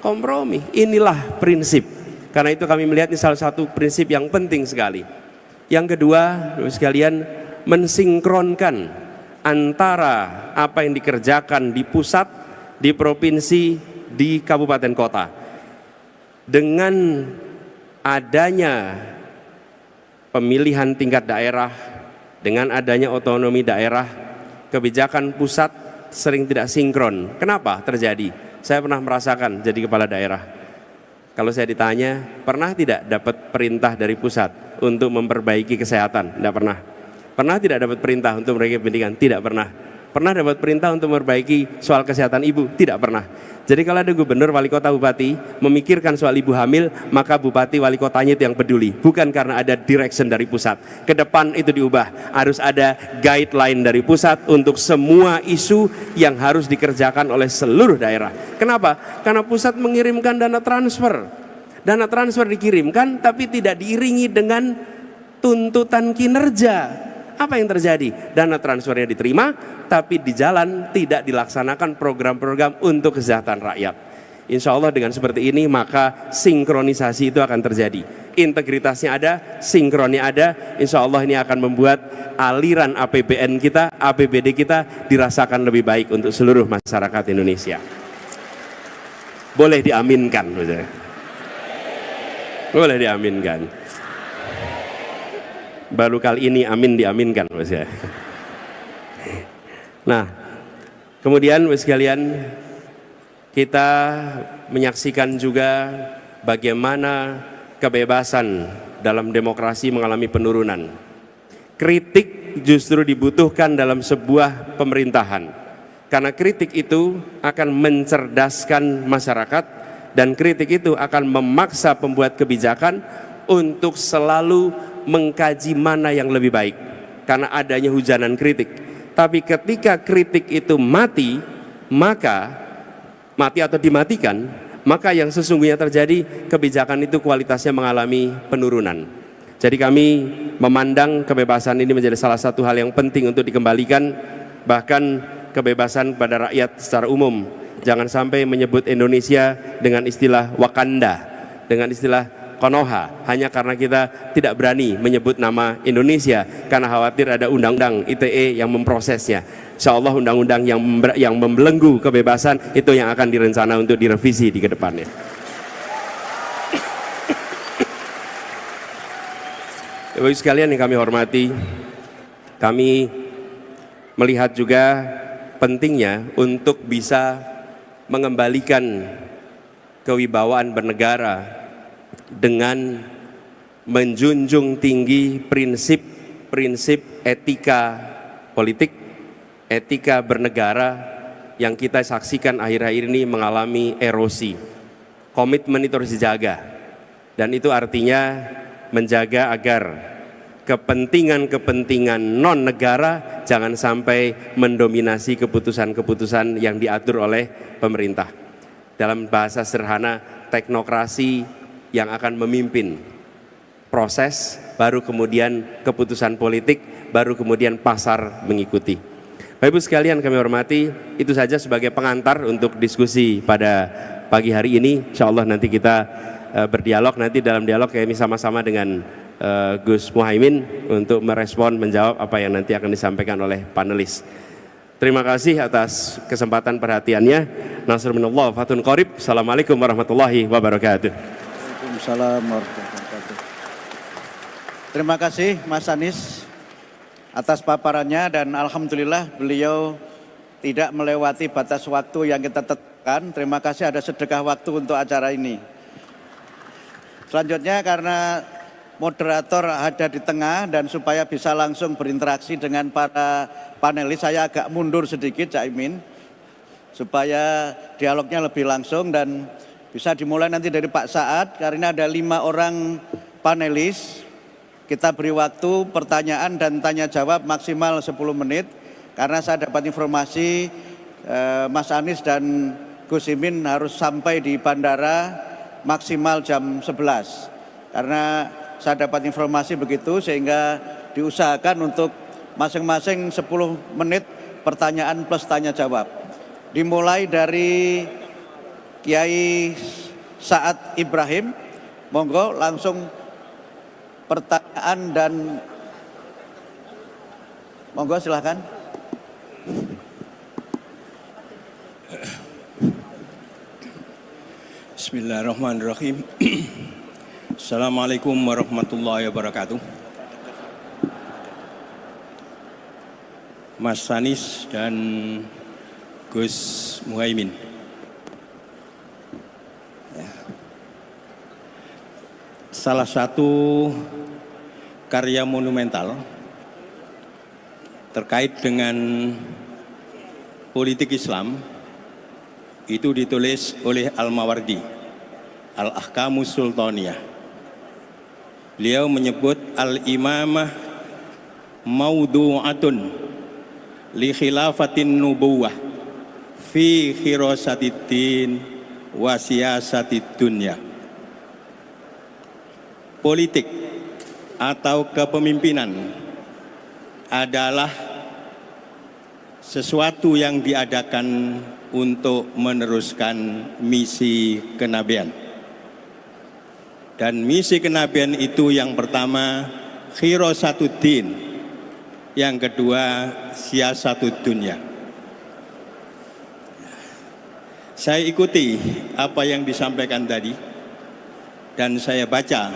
kompromi. Inilah prinsip. Karena itu kami melihat ini salah satu prinsip yang penting sekali. Yang kedua, sekalian, mensinkronkan antara apa yang dikerjakan di pusat, di provinsi, di kabupaten kota. Dengan adanya pemilihan tingkat daerah, dengan adanya otonomi daerah, kebijakan pusat sering tidak sinkron. Kenapa terjadi? Saya pernah merasakan jadi kepala daerah. Kalau saya ditanya, pernah tidak dapat perintah dari pusat untuk memperbaiki kesehatan? Tidak pernah. Pernah tidak dapat perintah untuk memperbaiki pendidikan? Tidak pernah. Pernah dapat perintah untuk memperbaiki soal kesehatan ibu? Tidak pernah. Jadi kalau ada gubernur, wali kota, bupati memikirkan soal ibu hamil, maka bupati, wali kotanya itu yang peduli. Bukan karena ada direction dari pusat. Ke depan itu diubah. Harus ada guideline dari pusat untuk semua isu yang harus dikerjakan oleh seluruh daerah. Kenapa? Karena pusat mengirimkan dana transfer. Dana transfer dikirimkan tapi tidak diiringi dengan tuntutan kinerja. Apa yang terjadi? Dana transfernya diterima, tapi di jalan tidak dilaksanakan program-program untuk kesejahteraan rakyat. Insya Allah dengan seperti ini maka sinkronisasi itu akan terjadi. Integritasnya ada, sinkronnya ada. Insya Allah ini akan membuat aliran APBN kita, APBD kita dirasakan lebih baik untuk seluruh masyarakat Indonesia. Boleh diaminkan, boleh diaminkan. Baru kali ini amin diaminkan, Mas ya. Nah, kemudian sekalian, kita menyaksikan juga bagaimana kebebasan dalam demokrasi mengalami penurunan. Kritik justru dibutuhkan dalam sebuah pemerintahan, karena kritik itu akan mencerdaskan masyarakat, dan kritik itu akan memaksa pembuat kebijakan untuk selalu mengkaji mana yang lebih baik, karena adanya hujanan kritik. Tapi ketika kritik itu mati atau dimatikan, maka yang sesungguhnya terjadi, kebijakan itu kualitasnya mengalami penurunan. Jadi kami memandang kebebasan ini menjadi salah satu hal yang penting untuk dikembalikan, bahkan kebebasan pada rakyat secara umum. Jangan sampai menyebut Indonesia dengan istilah Wakanda, dengan istilah Konoha hanya karena kita tidak berani menyebut nama Indonesia karena khawatir ada undang-undang ITE yang memprosesnya. Insya Allah undang-undang yang membelenggu kebebasan itu yang akan direncana untuk direvisi di kedepannya. Bapak sekalian yang kami hormati, kami melihat juga pentingnya untuk bisa mengembalikan kewibawaan bernegara dengan menjunjung tinggi prinsip-prinsip etika politik, etika bernegara yang kita saksikan akhir-akhir ini mengalami erosi. Komitmen itu harus dijaga, dan itu artinya menjaga agar kepentingan-kepentingan non-negara jangan sampai mendominasi keputusan-keputusan yang diatur oleh pemerintah. Dalam bahasa sederhana, teknokrasi yang akan memimpin proses, baru kemudian keputusan politik, baru kemudian pasar mengikuti. Bapak Ibu sekalian kami hormati, itu saja sebagai pengantar untuk diskusi pada pagi hari ini. Insya Allah nanti kita berdialog, nanti dalam dialog kami sama-sama dengan Gus Muhaimin untuk merespon, menjawab apa yang nanti akan disampaikan oleh panelis. Terima kasih atas kesempatan perhatiannya. Nasrun minallah, fatun qarib. Assalamualaikum warahmatullahi wabarakatuh. Waalaikumsalam warahmatullahi wabarakatuh. Terima kasih Mas Anies atas paparannya, dan alhamdulillah beliau tidak melewati batas waktu yang kita tetapkan. Terima kasih ada sedekah waktu untuk acara ini. Selanjutnya, karena moderator ada di tengah dan supaya bisa langsung berinteraksi dengan para panelis, saya agak mundur sedikit Cak Imin supaya dialognya lebih langsung dan bisa dimulai nanti dari Pak Saad. Karena ada 5 orang panelis, kita beri waktu pertanyaan dan tanya jawab maksimal 10 menit. Karena saya dapat informasi Mas Anies dan Gus Imin harus sampai di bandara maksimal jam 11. Karena saya dapat informasi begitu, sehingga diusahakan untuk masing-masing 10 menit pertanyaan plus tanya jawab. Dimulai dari Kiai Saad Ibrahim, monggo langsung pertanyaan dan monggo silahkan. Bismillahirrahmanirrahim. Assalamualaikum warahmatullahi wabarakatuh. Mas Anies dan Gus Muhaimin. Salah satu karya monumental terkait dengan politik Islam itu ditulis oleh Al-Mawardi, Al-Ahkamus Sultaniyah. Beliau menyebut al-imamah maudu'atun li khilafatin nubuwah fi khirasatiddin wa siyasatid dunya. Politik atau kepemimpinan adalah sesuatu yang diadakan untuk meneruskan misi kenabian. Dan misi kenabian itu yang pertama khirasatuddin, yang kedua siyasatud dunya. Saya ikuti apa yang disampaikan tadi dan saya baca,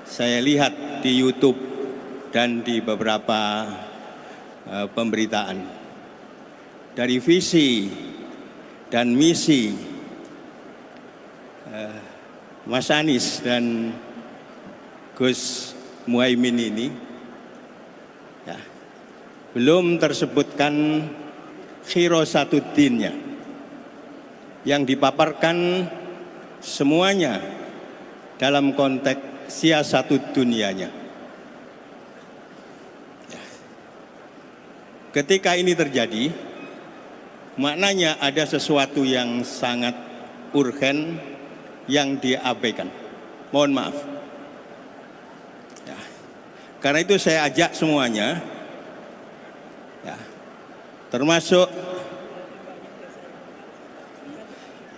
saya lihat di YouTube dan di beberapa pemberitaan. Dari visi dan misi Mas Anies dan Gus Muhaimin ini ya, belum tersebutkan khirasatuddinnya yang dipaparkan semuanya dalam konteks siyasatud dunyanya. Ya. Ketika ini terjadi, maknanya ada sesuatu yang sangat urgen yang diabaikan. Mohon maaf. Ya. Karena itu saya ajak semuanya, ya, termasuk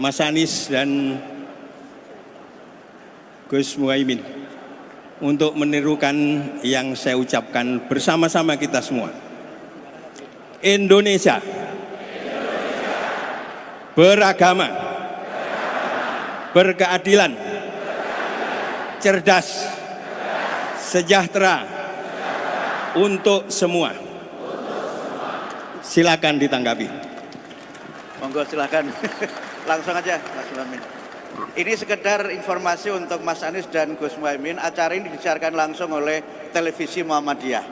Mas Anies dan Gus Muhaimin untuk menirukan yang saya ucapkan bersama-sama kita semua. Indonesia beragama, berkeadilan, cerdas, sejahtera untuk semua. Silakan ditanggapi. Monggo silakan. Langsung aja Mas Muhaimin. Ini sekedar informasi untuk Mas Anies dan Gus Muhaimin. Acara ini disiarkan langsung oleh televisi Muhammadiyah.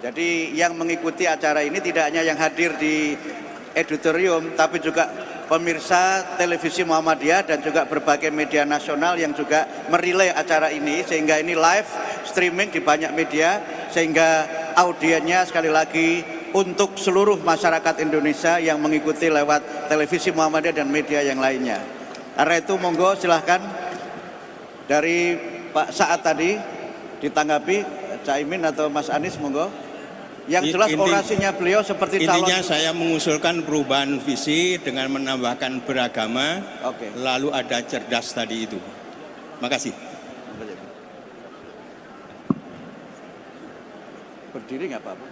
Jadi yang mengikuti acara ini tidak hanya yang hadir di auditorium, tapi juga pemirsa televisi Muhammadiyah dan juga berbagai media nasional yang juga merilai acara ini, sehingga ini live streaming di banyak media, sehingga audiennya sekali lagi untuk seluruh masyarakat Indonesia yang mengikuti lewat televisi Muhammadiyah dan media yang lainnya. Karena itu monggo silahkan dari Pak Saat tadi ditanggapi, Caimin atau Mas Anies monggo. Yang jelas orasinya beliau seperti intinya saya mengusulkan perubahan visi dengan menambahkan beragama, lalu ada cerdas tadi itu. Makasih. Berdiri nggak apa-apa.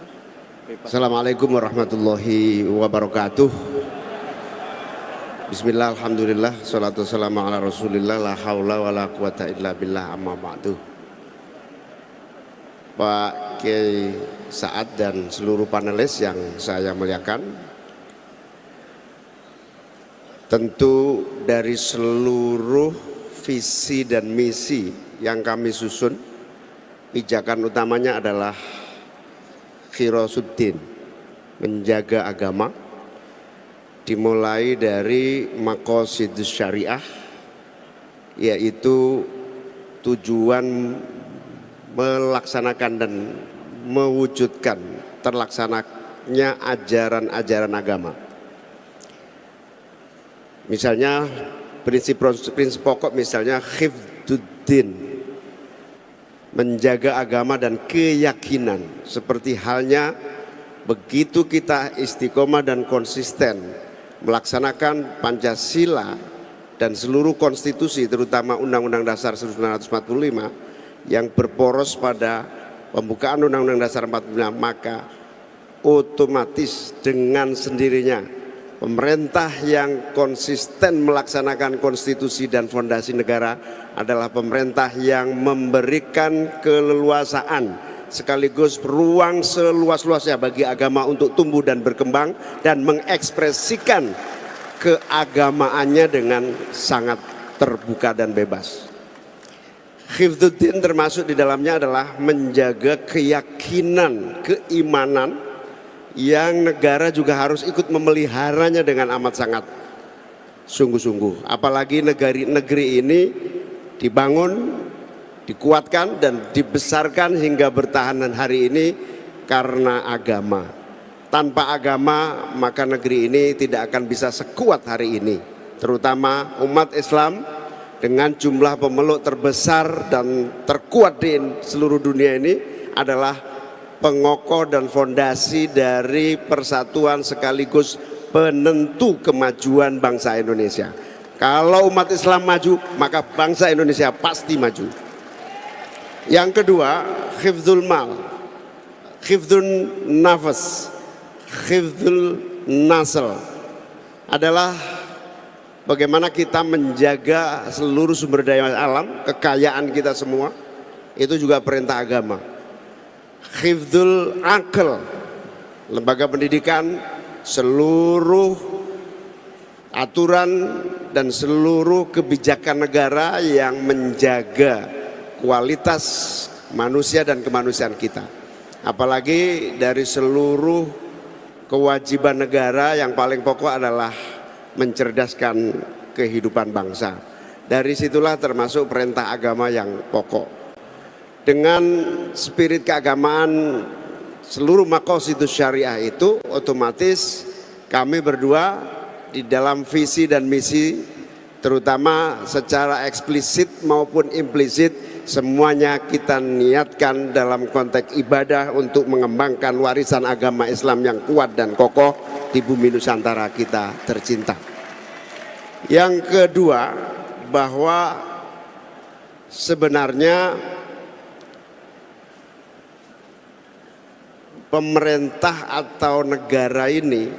Assalamualaikum warahmatullahi wabarakatuh. Bismillah, alhamdulillah, salatu wassalamu ala rasulillah, la hawla wa la quwata illa billah, amma ba'du. Pak Kiai Saat dan seluruh panelis yang saya muliakan, tentu dari seluruh visi dan misi yang kami susun, pijakan utamanya adalah Khirasuddin, menjaga agama, dimulai dari maqasidus syariah, yaitu tujuan melaksanakan dan mewujudkan terlaksananya ajaran-ajaran agama. Misalnya prinsip pokok misalnya hifdzuddin, menjaga agama dan keyakinan. Seperti halnya begitu kita istiqomah dan konsisten melaksanakan Pancasila dan seluruh konstitusi, terutama Undang-Undang Dasar 1945 yang berporos pada pembukaan Undang-Undang Dasar 45, maka otomatis dengan sendirinya pemerintah yang konsisten melaksanakan konstitusi dan fondasi negara adalah pemerintah yang memberikan keleluasaan sekaligus ruang seluas-luasnya bagi agama untuk tumbuh dan berkembang dan mengekspresikan keagamaannya dengan sangat terbuka dan bebas. Hifdzuddin termasuk di dalamnya adalah menjaga keyakinan, keimanan yang negara juga harus ikut memeliharanya dengan amat sangat sungguh-sungguh. Apalagi negeri ini dibangun, dikuatkan dan dibesarkan hingga bertahan hari ini karena agama. Tanpa agama maka negeri ini tidak akan bisa sekuat hari ini. Terutama umat Islam dengan jumlah pemeluk terbesar dan terkuat di seluruh dunia ini adalah pengokoh dan fondasi dari persatuan sekaligus penentu kemajuan bangsa Indonesia. Kalau umat Islam maju, maka bangsa Indonesia pasti maju. Yang kedua, hifdzul mal, hifdzul nafas, hifdzul nasl adalah bagaimana kita menjaga seluruh sumber daya alam, kekayaan kita semua, itu juga perintah agama. Hifdzul akal, lembaga pendidikan, seluruh aturan dan seluruh kebijakan negara yang menjaga kualitas manusia dan kemanusiaan kita. Apalagi dari seluruh kewajiban negara yang paling pokok adalah mencerdaskan kehidupan bangsa. Dari situlah termasuk perintah agama yang pokok. Dengan spirit keagamaan seluruh maqasidus syariah itu, otomatis kami berdua di dalam visi dan misi, terutama secara eksplisit maupun implisit, semuanya kita niatkan dalam konteks ibadah untuk mengembangkan warisan agama Islam yang kuat dan kokoh di bumi Nusantara kita tercinta. Yang kedua, bahwa sebenarnya pemerintah atau negara ini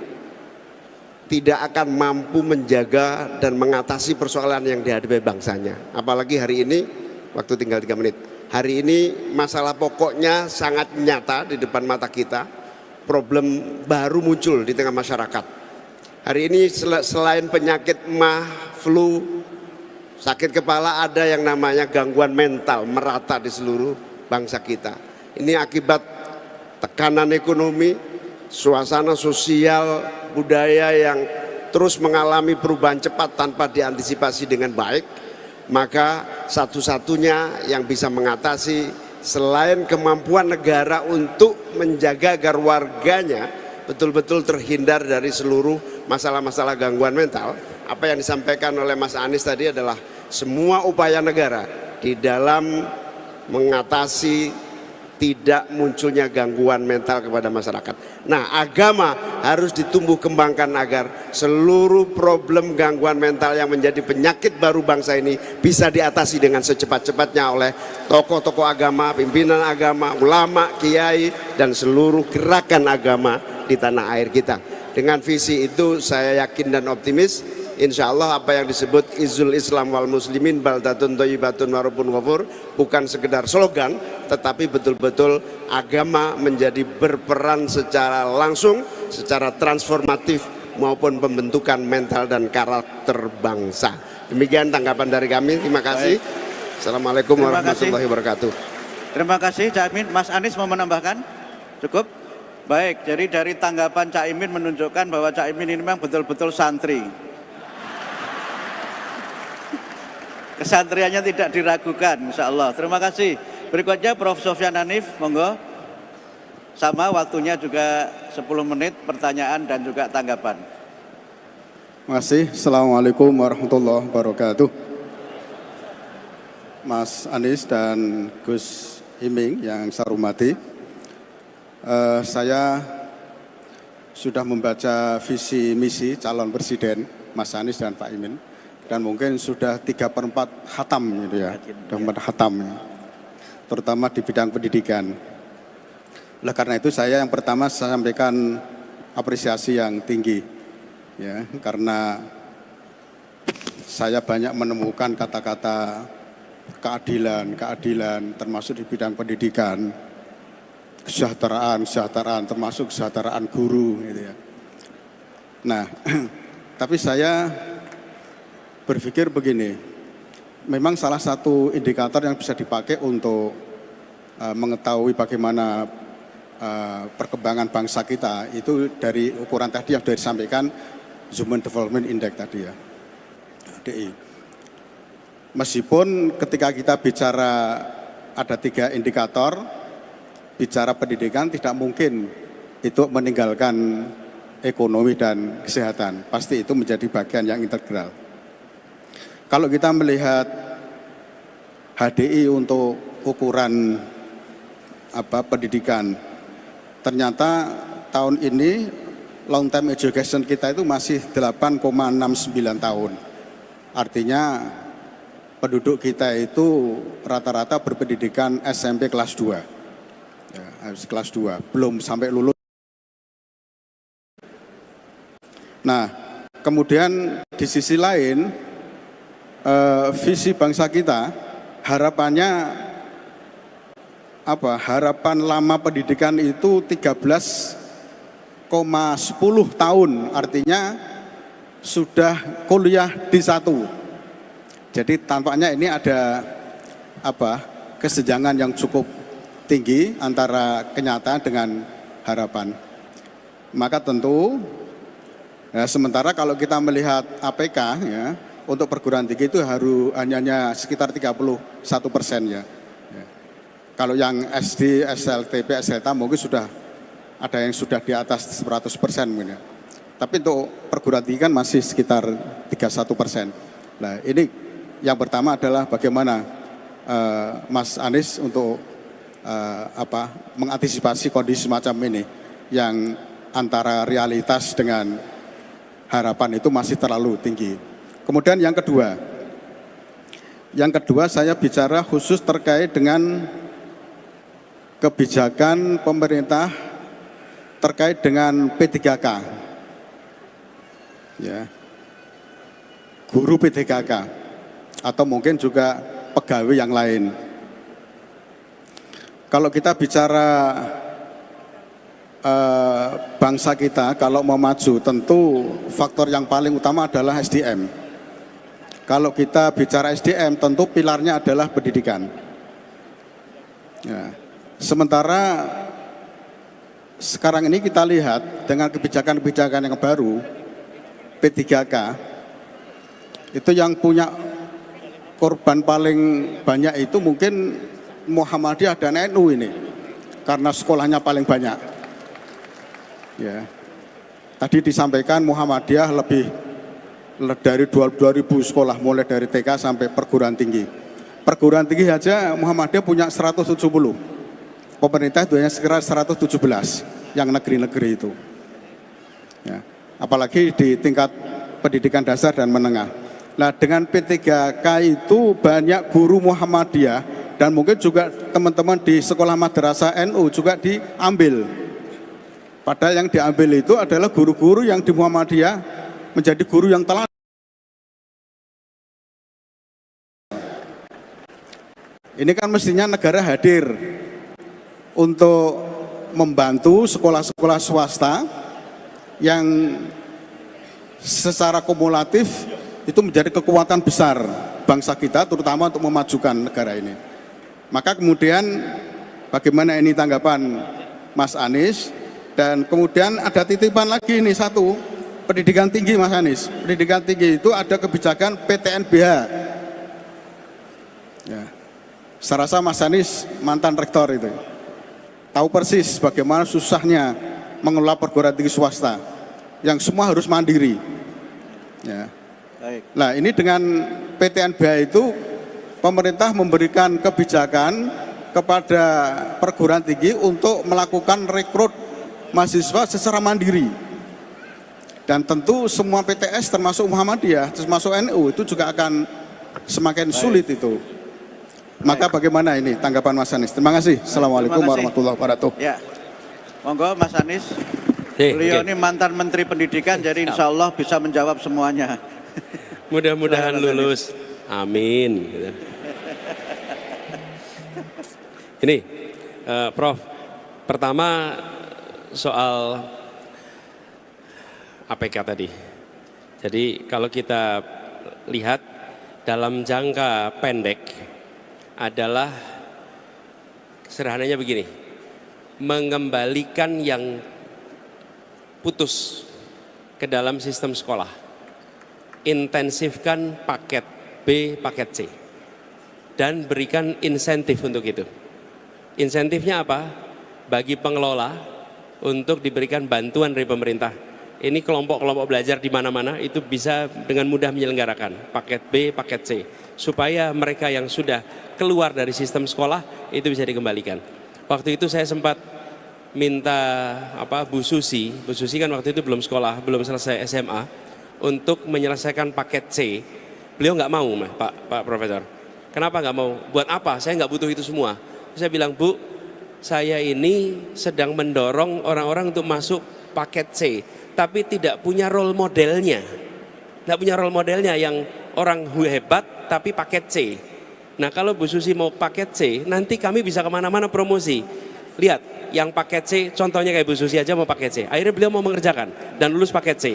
tidak akan mampu menjaga dan mengatasi persoalan yang dihadapi bangsanya. Apalagi hari ini, waktu tinggal 3 menit. Hari ini masalah pokoknya sangat nyata di depan mata kita. Problem baru muncul di tengah masyarakat. Hari ini selain penyakit mah, flu, sakit kepala, ada yang namanya gangguan mental merata di seluruh bangsa kita. Ini akibat tekanan ekonomi, suasana sosial, budaya yang terus mengalami perubahan cepat tanpa diantisipasi dengan baik. Maka satu-satunya yang bisa mengatasi selain kemampuan negara untuk menjaga agar warganya betul-betul terhindar dari seluruh masalah-masalah gangguan mental, apa yang disampaikan oleh Mas Anies tadi adalah semua upaya negara di dalam mengatasi tidak munculnya gangguan mental kepada masyarakat. Nah, agama harus ditumbuh kembangkan agar seluruh problem gangguan mental yang menjadi penyakit baru bangsa ini bisa diatasi dengan secepat-cepatnya oleh tokoh-tokoh agama, pimpinan agama, ulama, kiai, dan seluruh gerakan agama di tanah air kita. Dengan visi itu saya yakin dan optimis, insya Allah apa yang disebut Izzul Islam wal Muslimin baldatun thayyibatun wa rabbun ghafur bukan sekedar slogan, tetapi betul-betul agama menjadi berperan secara langsung, secara transformatif maupun pembentukan mental dan karakter bangsa. Demikian tanggapan dari kami. Terima kasih. Assalamualaikum warahmatullahi wabarakatuh. Terima kasih Cak Imin. Mas Anies mau menambahkan? Cukup? Baik, jadi dari tanggapan Cak Imin menunjukkan bahwa Cak Imin ini memang betul-betul santri. Kesantriannya tidak diragukan, insya Allah. Terima kasih. Berikutnya Prof. Sofyan Hanif, monggo. Sama waktunya juga 10 menit pertanyaan dan juga tanggapan. Terima kasih. Assalamualaikum warahmatullahi wabarakatuh. Mas Anies dan Gus Iming yang saya hormati, saya sudah membaca visi misi calon presiden Mas Anies dan Pak Imin. Dan mungkin sudah 3/4 khatam gitu ya, sudah khatam ya, terutama di bidang pendidikan. Oleh karena itu saya yang pertama saya sampaikan apresiasi yang tinggi ya, karena saya banyak menemukan kata-kata keadilan termasuk di bidang pendidikan, kesejahteraan termasuk kesejahteraan guru gitu ya. Nah, tapi saya berpikir begini, memang salah satu indikator yang bisa dipakai untuk mengetahui bagaimana perkembangan bangsa kita itu dari ukuran tadi yang sudah disampaikan, Human Development Index tadi ya, HDI. Meskipun ketika kita bicara ada 3 indikator, bicara pendidikan tidak mungkin itu meninggalkan ekonomi dan kesehatan, pasti itu menjadi bagian yang integral. Kalau kita melihat HDI untuk ukuran pendidikan, ternyata tahun ini long term education kita itu masih 8,69 tahun. Artinya penduduk kita itu rata-rata berpendidikan SMP kelas 2. Ya, kelas 2, belum sampai lulus. Nah, kemudian di sisi lain visi bangsa kita harapannya harapan lama pendidikan itu 13,10 tahun, artinya sudah kuliah D1. Jadi tampaknya ini ada kesenjangan yang cukup tinggi antara kenyataan dengan harapan. Maka tentu ya, sementara kalau kita melihat APK ya, untuk perguruan tinggi itu hanya sekitar 31% ya. Kalau yang SD, SLTP, SLTA mungkin sudah ada yang sudah di atas 100% mungkin ya. Tapi untuk perguruan tinggi kan masih sekitar 31%. Nah, ini yang pertama adalah bagaimana Mas Anies untuk mengantisipasi kondisi semacam ini yang antara realitas dengan harapan itu masih terlalu tinggi. Kemudian yang kedua, Yang kedua, saya bicara khusus terkait dengan kebijakan pemerintah terkait dengan P3K. Ya. Guru P3K atau mungkin juga pegawai yang lain. Kalau kita bicara bangsa kita kalau mau maju, tentu faktor yang paling utama adalah SDM. Kalau kita bicara SDM, tentu pilarnya adalah pendidikan. Ya. Sementara sekarang ini kita lihat dengan kebijakan-kebijakan yang baru, P3K, itu yang punya korban paling banyak itu mungkin Muhammadiyah dan NU ini, karena sekolahnya paling banyak. Ya. Tadi disampaikan Muhammadiyah lebih dari 2.000 sekolah, mulai dari TK sampai perguruan tinggi. Perguruan tinggi aja Muhammadiyah punya 170. Pemerintah itu hanya sekitar 117 yang negeri-negeri itu. Ya. Apalagi di tingkat pendidikan dasar dan menengah. Nah, dengan P3K itu banyak guru Muhammadiyah dan mungkin juga teman-teman di sekolah madrasah NU juga diambil. Padahal yang diambil itu adalah guru-guru yang di Muhammadiyah menjadi guru yang telah. Ini kan mestinya negara hadir untuk membantu sekolah-sekolah swasta yang secara kumulatif itu menjadi kekuatan besar bangsa kita, terutama untuk memajukan negara ini. Maka kemudian bagaimana ini tanggapan Mas Anies? Dan kemudian ada titipan lagi ini satu, pendidikan tinggi Mas Anies. Pendidikan tinggi itu ada kebijakan PTNBH. Ya. Saya rasa Mas Anies mantan rektor itu, tahu persis bagaimana susahnya mengelola perguruan tinggi swasta yang semua harus mandiri. Ya. Nah, ini dengan PTNBH itu pemerintah memberikan kebijakan kepada perguruan tinggi untuk melakukan rekrut mahasiswa secara mandiri. Dan tentu semua PTS termasuk Muhammadiyah, termasuk NU itu juga akan semakin sulit itu. Maka bagaimana ini tanggapan Mas Anies? Terima kasih. Assalamualaikum warahmatullahi wabarakatuh. Ya, monggo Mas Anies. Beliau ini mantan Menteri Pendidikan, jadi insya Allah bisa menjawab semuanya. Mudah-mudahan lulus. Amin. Ini, Prof. Pertama soal APK tadi. Jadi kalau kita lihat dalam jangka pendek adalah sederhananya begini, mengembalikan yang putus ke dalam sistem sekolah, intensifkan paket B, paket C, dan berikan insentif untuk itu. Insentifnya apa? Bagi pengelola untuk diberikan bantuan dari pemerintah. Ini kelompok-kelompok belajar di mana-mana itu bisa dengan mudah menyelenggarakan paket B, paket C, supaya mereka yang sudah keluar dari sistem sekolah itu bisa dikembalikan. Waktu itu saya sempat minta Bu Susi kan waktu itu belum sekolah, belum selesai SMA, untuk menyelesaikan paket C. Beliau nggak mau, Pak Profesor. Kenapa nggak mau? Buat apa? Saya nggak butuh itu semua. Saya bilang, Bu, saya ini sedang mendorong orang-orang untuk masuk paket C, tapi tidak punya role modelnya. Tidak punya role modelnya yang orang hebat tapi paket C. Nah, kalau Bu Susi mau paket C, nanti kami bisa kemana-mana promosi. Lihat, yang paket C, contohnya kayak Bu Susi aja mau paket C. Akhirnya beliau mau mengerjakan dan lulus paket C.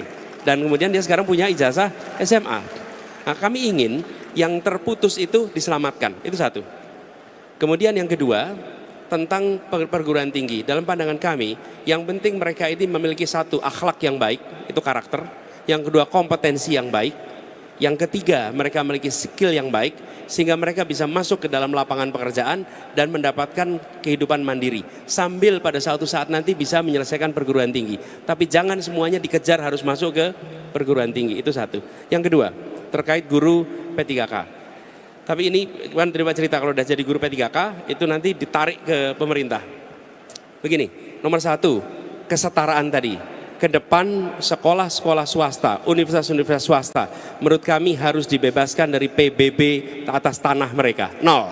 Dan kemudian dia sekarang punya ijazah SMA. Nah, kami ingin yang terputus itu diselamatkan. Itu satu. Kemudian yang kedua, tentang perguruan tinggi. Dalam pandangan kami, yang penting mereka ini memiliki satu, akhlak yang baik, itu karakter. Yang kedua, kompetensi yang baik. Yang ketiga, mereka memiliki skill yang baik, sehingga mereka bisa masuk ke dalam lapangan pekerjaan dan mendapatkan kehidupan mandiri. Sambil pada suatu saat nanti bisa menyelesaikan perguruan tinggi. Tapi jangan semuanya dikejar harus masuk ke perguruan tinggi, itu satu. Yang kedua, terkait guru P3K. Tapi ini kan terima cerita kalau udah jadi guru P3K itu nanti ditarik ke pemerintah. Begini, nomor satu, kesetaraan tadi. ke depan sekolah-sekolah swasta, universitas-universitas swasta, menurut kami harus dibebaskan dari PBB atas tanah mereka. Nol.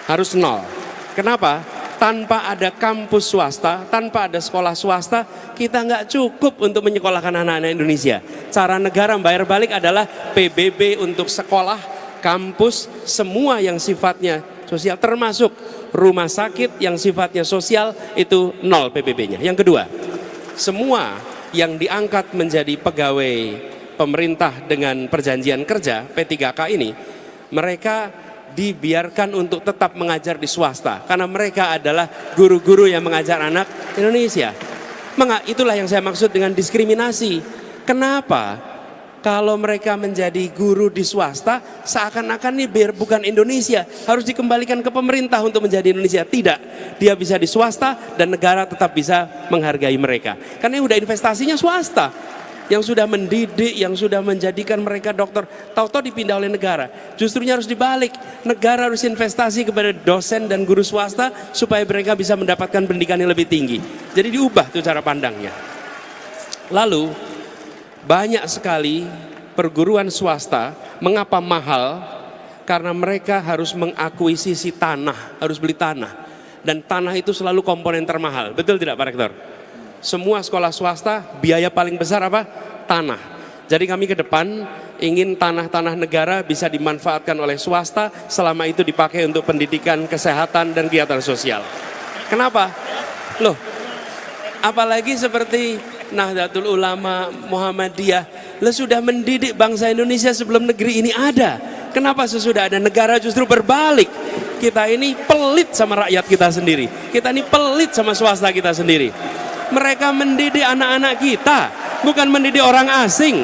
Harus nol. Kenapa? Tanpa ada kampus swasta, tanpa ada sekolah swasta, kita nggak cukup untuk menyekolahkan anak-anak Indonesia. Cara negara membayar balik adalah PBB untuk sekolah, kampus, semua yang sifatnya sosial, termasuk rumah sakit yang sifatnya sosial, itu nol PBB-nya. Yang kedua, semua yang diangkat menjadi pegawai pemerintah dengan perjanjian kerja P3K ini, mereka dibiarkan untuk tetap mengajar di swasta karena mereka adalah guru-guru yang mengajar anak Indonesia. Itulah yang saya maksud dengan diskriminasi. Kenapa? Kalau mereka menjadi guru di swasta, seakan-akan ini bukan Indonesia, harus dikembalikan ke pemerintah untuk menjadi Indonesia. Tidak, dia bisa di swasta dan negara tetap bisa menghargai mereka. Karena yang udah investasinya swasta, yang sudah mendidik, yang sudah menjadikan mereka dokter, tahu-tahu dipindah oleh negara. Justrunya harus dibalik, negara harus investasi kepada dosen dan guru swasta supaya mereka bisa mendapatkan pendidikan yang lebih tinggi. Jadi diubah tuh cara pandangnya. Lalu banyak sekali perguruan swasta, mengapa mahal? Karena mereka harus mengakuisisi tanah, harus beli tanah. Dan tanah itu selalu komponen termahal. Betul tidak Pak Rektor? Semua sekolah swasta biaya paling besar apa? Tanah. Jadi kami ke depan ingin tanah-tanah negara bisa dimanfaatkan oleh swasta selama itu dipakai untuk pendidikan, kesehatan, dan kegiatan sosial. Kenapa? Loh, apalagi seperti Nahdlatul Ulama, Muhammadiyah, sudah mendidik bangsa Indonesia sebelum negeri ini ada. Kenapa sesudah ada negara justru berbalik? Kita ini pelit sama rakyat kita sendiri. Kita ini pelit sama swasta kita sendiri. Mereka mendidik anak-anak kita, bukan mendidik orang asing.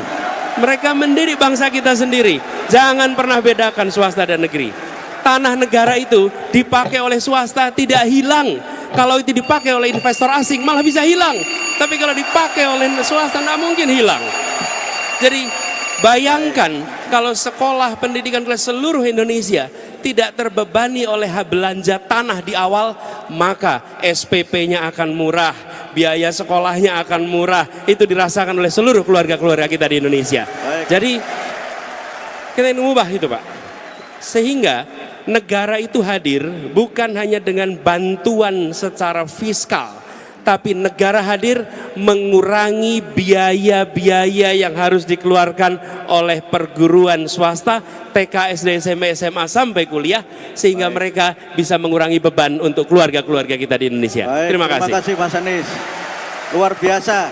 Mereka mendidik bangsa kita sendiri. Jangan pernah bedakan swasta dan negeri. Tanah negara itu dipakai oleh swasta tidak hilang. Kalau itu dipakai oleh investor asing malah bisa hilang. Tapi kalau dipakai oleh swasta tidak mungkin hilang. Jadi bayangkan kalau sekolah pendidikan kelas seluruh Indonesia tidak terbebani oleh belanja tanah di awal, maka SPP-nya akan murah, biaya sekolahnya akan murah. Itu dirasakan oleh seluruh keluarga-keluarga kita di Indonesia. Jadi kita ingin mengubah itu Pak. Sehingga negara itu hadir bukan hanya dengan bantuan secara fiskal, tapi negara hadir mengurangi biaya-biaya yang harus dikeluarkan oleh perguruan swasta, TK, SD, SMP, SMA sampai kuliah, sehingga mereka bisa mengurangi beban untuk keluarga-keluarga kita di Indonesia. Terima kasih. Terima kasih Mas Anies. Luar biasa.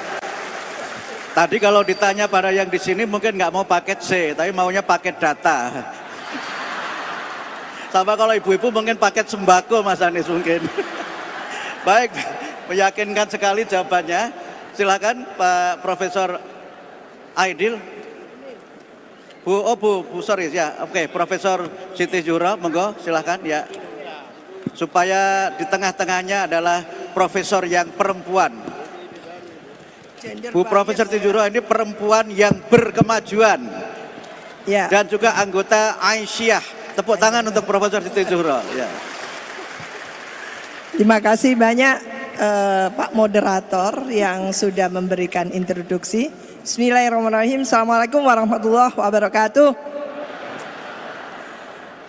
Tadi kalau ditanya pada yang di sini mungkin nggak mau paket C, tapi maunya paket data. Sama kalau ibu-ibu mungkin paket sembako Mas Anies mungkin. Baik, meyakinkan sekali jawabannya. Silakan Pak Profesor Aidil. Profesor Siti Zuhro, monggo silakan ya. Supaya di tengah-tengahnya adalah profesor yang perempuan. Bu Profesor Siti Zuhro ini perempuan yang berkemajuan. Ya. Dan juga anggota Aisyah. Tepuk tangan untuk Profesor Siti Zuhro. Ya. Terima kasih banyak Pak Moderator yang sudah memberikan introduksi. Bismillahirrahmanirrahim. Assalamualaikum warahmatullahi wabarakatuh.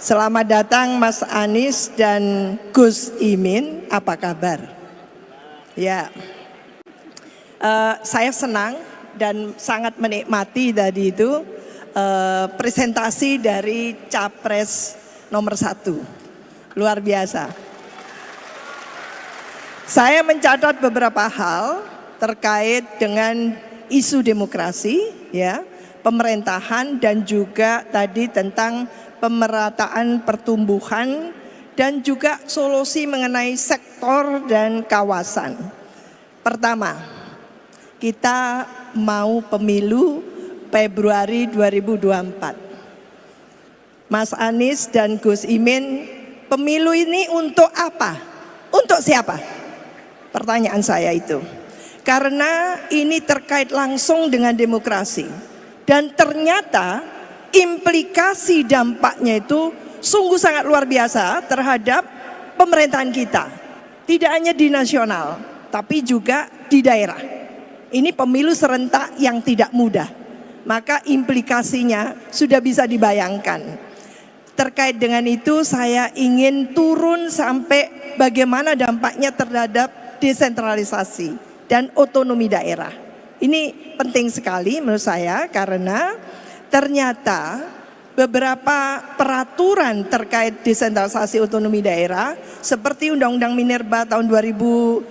Selamat datang Mas Anies dan Gus Imin. Apa kabar? Ya, saya senang dan sangat menikmati tadi itu presentasi dari Capres nomor 1. Luar biasa. Saya mencatat beberapa hal terkait dengan isu demokrasi, ya, pemerintahan dan juga tadi tentang pemerataan pertumbuhan dan juga solusi mengenai sektor dan kawasan. Pertama, kita mau pemilu Februari 2024. Mas Anies dan Gus Imin, pemilu ini untuk apa? Untuk siapa? Pertanyaan saya itu. Karena ini terkait langsung dengan demokrasi. Dan ternyata implikasi dampaknya itu sungguh sangat luar biasa terhadap pemerintahan kita. Tidak hanya di nasional, tapi juga di daerah. Ini pemilu serentak yang tidak mudah, maka implikasinya sudah bisa dibayangkan. Terkait dengan itu saya ingin turun sampai bagaimana dampaknya terhadap desentralisasi dan otonomi daerah. Ini penting sekali menurut saya karena ternyata beberapa peraturan terkait desentralisasi otonomi daerah seperti Undang-Undang Minerba tahun 2020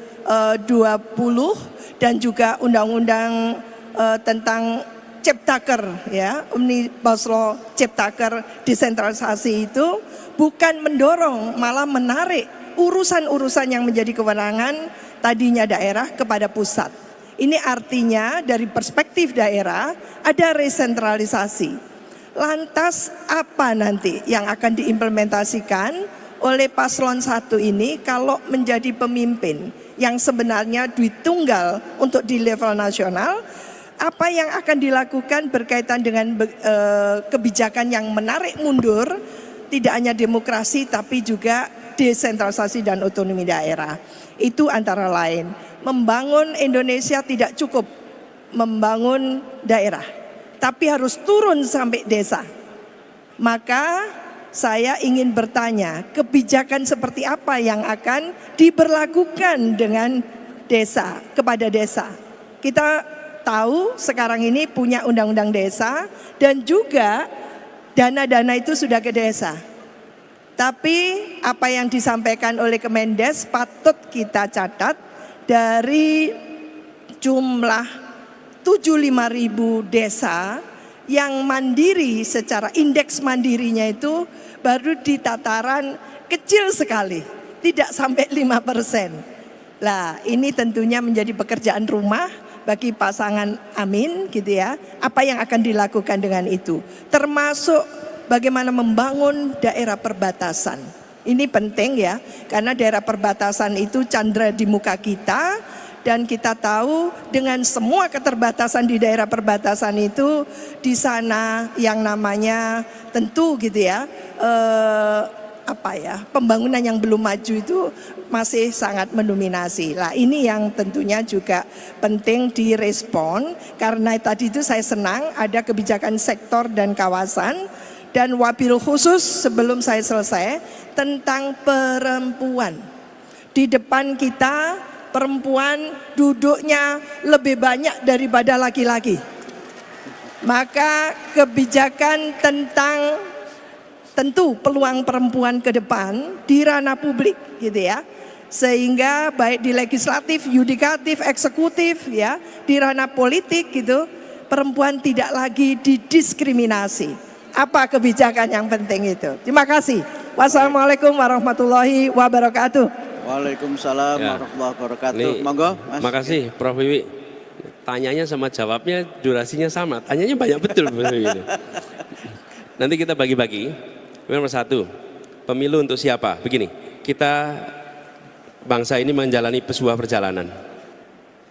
dan juga Undang-Undang tentang Ciptaker, ya, Omnibus Law Ciptaker desentralisasi itu bukan mendorong, malah menarik urusan-urusan yang menjadi kewenangan tadinya daerah kepada pusat. Ini artinya dari perspektif daerah ada resentralisasi. Lantas apa nanti yang akan diimplementasikan oleh paslon 1 ini kalau menjadi pemimpin yang sebenarnya duit tunggal untuk di level nasional? Apa yang akan dilakukan berkaitan dengan kebijakan yang menarik mundur tidak hanya demokrasi tapi juga desentralisasi dan otonomi daerah. Itu antara lain. Membangun Indonesia tidak cukup membangun daerah, tapi harus turun sampai desa. Maka saya ingin bertanya, kebijakan seperti apa yang akan diberlakukan dengan desa, kepada desa? Kita tahu sekarang ini punya undang-undang desa dan juga dana-dana itu sudah ke desa. Tapi apa yang disampaikan oleh Kemendes patut kita catat, dari jumlah 75.000 desa yang mandiri secara indeks mandirinya itu baru di tataran kecil sekali, tidak sampai 5%. Lah, ini tentunya menjadi pekerjaan rumah bagi pasangan Amin gitu ya. Apa yang akan dilakukan dengan itu? Termasuk bagaimana membangun daerah perbatasan. Ini penting ya, karena daerah perbatasan itu candra di muka kita. Dan kita tahu dengan semua keterbatasan di daerah perbatasan itu, di sana yang namanya tentu gitu ya, pembangunan yang belum maju itu masih sangat mendominasi. Lah ini yang tentunya juga penting direspon, karena tadi itu saya senang ada kebijakan sektor dan kawasan. Dan wabil khusus sebelum saya selesai tentang perempuan. Di depan kita perempuan duduknya lebih banyak daripada laki-laki. Maka kebijakan tentang tentu peluang perempuan ke depan di ranah publik gitu ya. Sehingga baik di legislatif, yudikatif, eksekutif ya, di ranah politik gitu, perempuan tidak lagi didiskriminasi. Apa kebijakan yang penting itu? Terima kasih. Wassalamualaikum warahmatullahi wabarakatuh. Waalaikumsalam warahmatullahi wabarakatuh. Monggo, Mas. Makasih Prof. Wiwi. Tanyanya sama jawabnya durasinya sama. Tanyanya banyak betul Prof. Wiwi. Nanti kita bagi-bagi. Nomor 1, pemilu untuk siapa? Begini, kita bangsa ini menjalani sebuah perjalanan.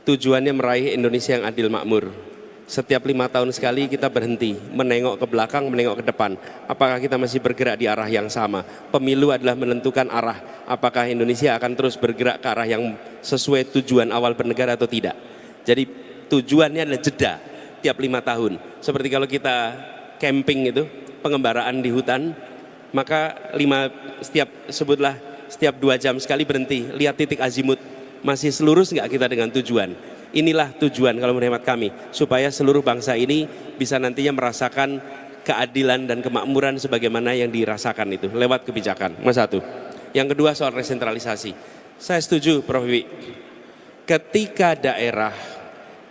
Tujuannya meraih Indonesia yang adil makmur. Setiap 5 tahun sekali kita berhenti, menengok ke belakang, menengok ke depan. Apakah kita masih bergerak di arah yang sama? Pemilu adalah menentukan arah. Apakah Indonesia akan terus bergerak ke arah yang sesuai tujuan awal bernegara atau tidak? Jadi tujuannya adalah jeda tiap 5 tahun. Seperti kalau kita camping itu, pengembaraan di hutan, maka setiap 2 jam sekali berhenti, lihat titik azimut. Masih selurus nggak kita dengan tujuan? Inilah tujuan kalau menurut kami, supaya seluruh bangsa ini bisa nantinya merasakan keadilan dan kemakmuran sebagaimana yang dirasakan itu lewat kebijakan. Nomor 1. Yang kedua soal resentralisasi. Saya setuju Prof. Wiwi. Ketika daerah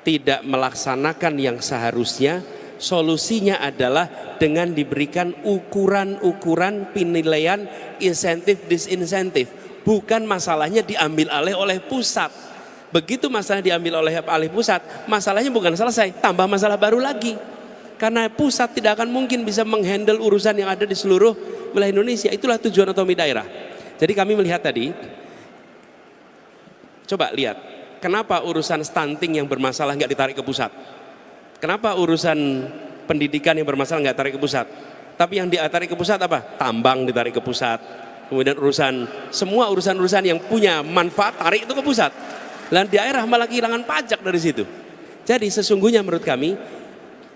tidak melaksanakan yang seharusnya, solusinya adalah dengan diberikan ukuran-ukuran penilaian insentif disinsentif. Bukan masalahnya diambil alih oleh pusat. Begitu masalah diambil oleh pusat, masalahnya bukan selesai, tambah masalah baru lagi. Karena pusat tidak akan mungkin bisa menghandle urusan yang ada di seluruh wilayah Indonesia. Itulah tujuan otonomi daerah. Jadi kami melihat tadi, coba lihat, kenapa urusan stunting yang bermasalah nggak ditarik ke pusat? Kenapa urusan pendidikan yang bermasalah nggak ditarik ke pusat? Tapi yang ditarik ke pusat apa? Tambang ditarik ke pusat. Kemudian semua urusan-urusan yang punya manfaat tarik itu ke pusat. Dan daerah malah kehilangan pajak dari situ. Jadi sesungguhnya menurut kami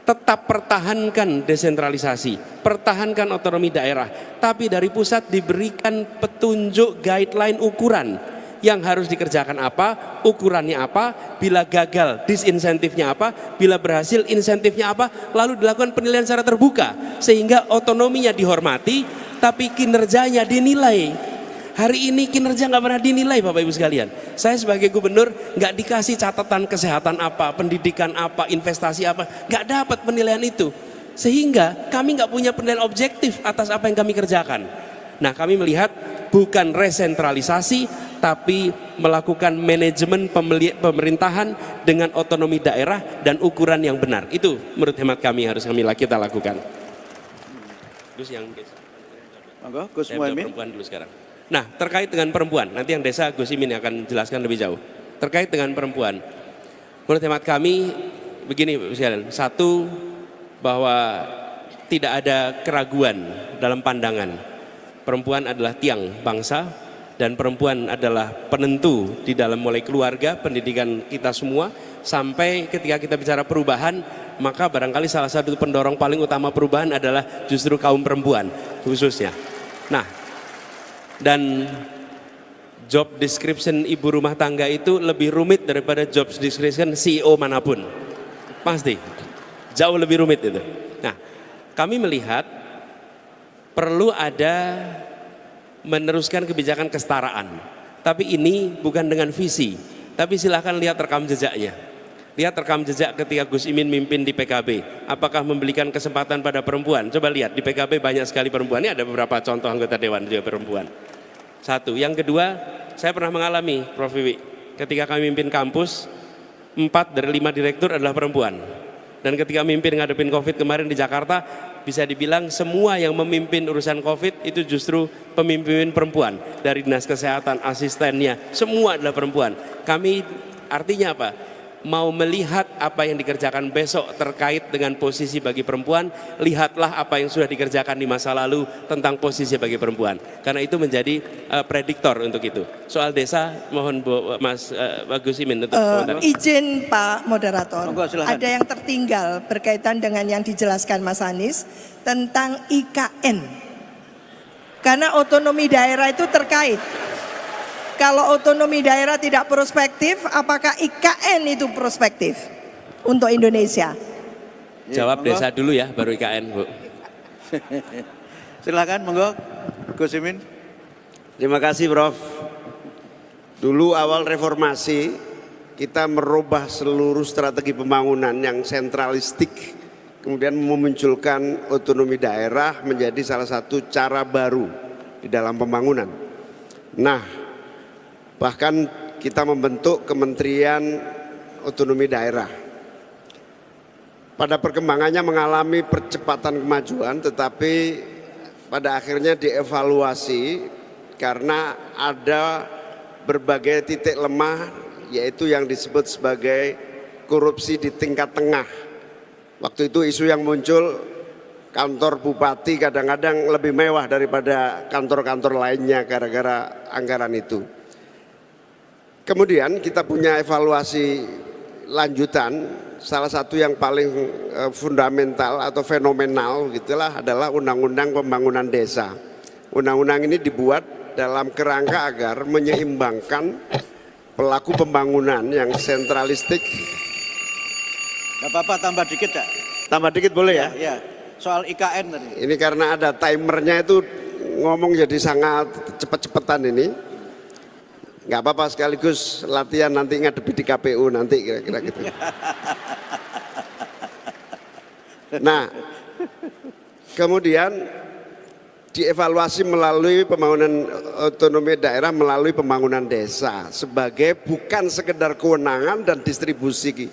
tetap pertahankan desentralisasi, pertahankan otonomi daerah, tapi dari pusat diberikan petunjuk guideline ukuran yang harus dikerjakan apa, ukurannya apa, bila gagal disinsentifnya apa, bila berhasil insentifnya apa, lalu dilakukan penilaian secara terbuka sehingga otonominya dihormati tapi kinerjanya dinilai. Hari ini kinerja nggak pernah dinilai Bapak Ibu sekalian. Saya sebagai gubernur nggak dikasih catatan kesehatan apa, pendidikan apa, investasi apa, nggak dapat penilaian itu. Sehingga kami nggak punya penilaian objektif atas apa yang kami kerjakan. Nah, kami melihat bukan resentralisasi, tapi melakukan manajemen pemerintahan dengan otonomi daerah dan ukuran yang benar. Itu menurut hemat kami harus kita lakukan. Terus yang Monggo, Gus saya jawab Muhaimin. perempuan dulu sekarang. Nah, terkait dengan perempuan, nanti yang desa Gus Imin akan jelaskan lebih jauh. Terkait dengan perempuan, menurut hemat kami begini Bapak sekalian. Satu, bahwa tidak ada keraguan dalam pandangan. Perempuan adalah tiang bangsa dan perempuan adalah penentu di dalam mulai keluarga, pendidikan kita semua, sampai ketika kita bicara perubahan, maka barangkali salah satu pendorong paling utama perubahan adalah justru kaum perempuan khususnya. Nah, dan job description ibu rumah tangga itu lebih rumit daripada job description CEO manapun. Pasti. Jauh lebih rumit itu. Nah, kami melihat perlu ada meneruskan kebijakan kesetaraan. Tapi ini bukan dengan visi. Tapi silahkan lihat rekam jejaknya. Lihat rekam jejak ketika Gus Imin mimpin di PKB. Apakah memberikan kesempatan pada perempuan? Coba lihat, di PKB banyak sekali perempuan. Ini ada beberapa contoh anggota dewan juga perempuan. Satu. Yang kedua, saya pernah mengalami, Prof. Wiwi, ketika kami mimpin kampus, 4 dari 5 direktur adalah perempuan. Dan ketika mimpin ngadepin COVID kemarin di Jakarta, bisa dibilang semua yang memimpin urusan COVID itu justru pemimpin perempuan. Dari dinas kesehatan, asistennya, semua adalah perempuan. Kami artinya apa? Mau melihat apa yang dikerjakan besok terkait dengan posisi bagi perempuan, lihatlah apa yang sudah dikerjakan di masa lalu tentang posisi bagi perempuan. Karena itu menjadi prediktor untuk itu. Soal desa, mohon Mas Gus Imin untuk komentar. Izin Pak Moderator, Monggo, silakan. ada yang tertinggal berkaitan dengan yang dijelaskan Mas Anies tentang IKN. Karena otonomi daerah itu terkait. Kalau otonomi daerah tidak prospektif, apakah IKN itu prospektif untuk Indonesia? Jawab monggo. desa dulu ya, baru IKN, Bu. Silakan, monggo, Gus Imin. Terima kasih Prof. Dulu awal reformasi kita merubah seluruh strategi pembangunan yang sentralistik, kemudian memunculkan otonomi daerah menjadi salah satu cara baru di dalam pembangunan. Nah, bahkan kita membentuk Kementerian Otonomi Daerah. Pada perkembangannya mengalami percepatan kemajuan, tetapi pada akhirnya dievaluasi karena ada berbagai titik lemah, yaitu yang disebut sebagai korupsi di tingkat tengah. Waktu itu isu yang muncul, kantor bupati kadang-kadang lebih mewah daripada kantor-kantor lainnya gara-gara anggaran itu. Kemudian kita punya evaluasi lanjutan, salah satu yang paling fundamental atau fenomenal gitulah adalah Undang-Undang Pembangunan Desa. Undang-undang ini dibuat dalam kerangka agar menyeimbangkan pelaku pembangunan yang sentralistik. Gak apa-apa, tambah dikit ya. Tambah dikit boleh ya? Ya, soal IKN tadi. Ini karena ada timernya itu ngomong jadi sangat cepet-cepetan ini. Nggak apa-apa, sekaligus latihan nanti ngadepi di KPU nanti kira-kira gitu. Nah, kemudian dievaluasi melalui pembangunan otonomi daerah melalui pembangunan desa sebagai bukan sekedar kewenangan dan distribusi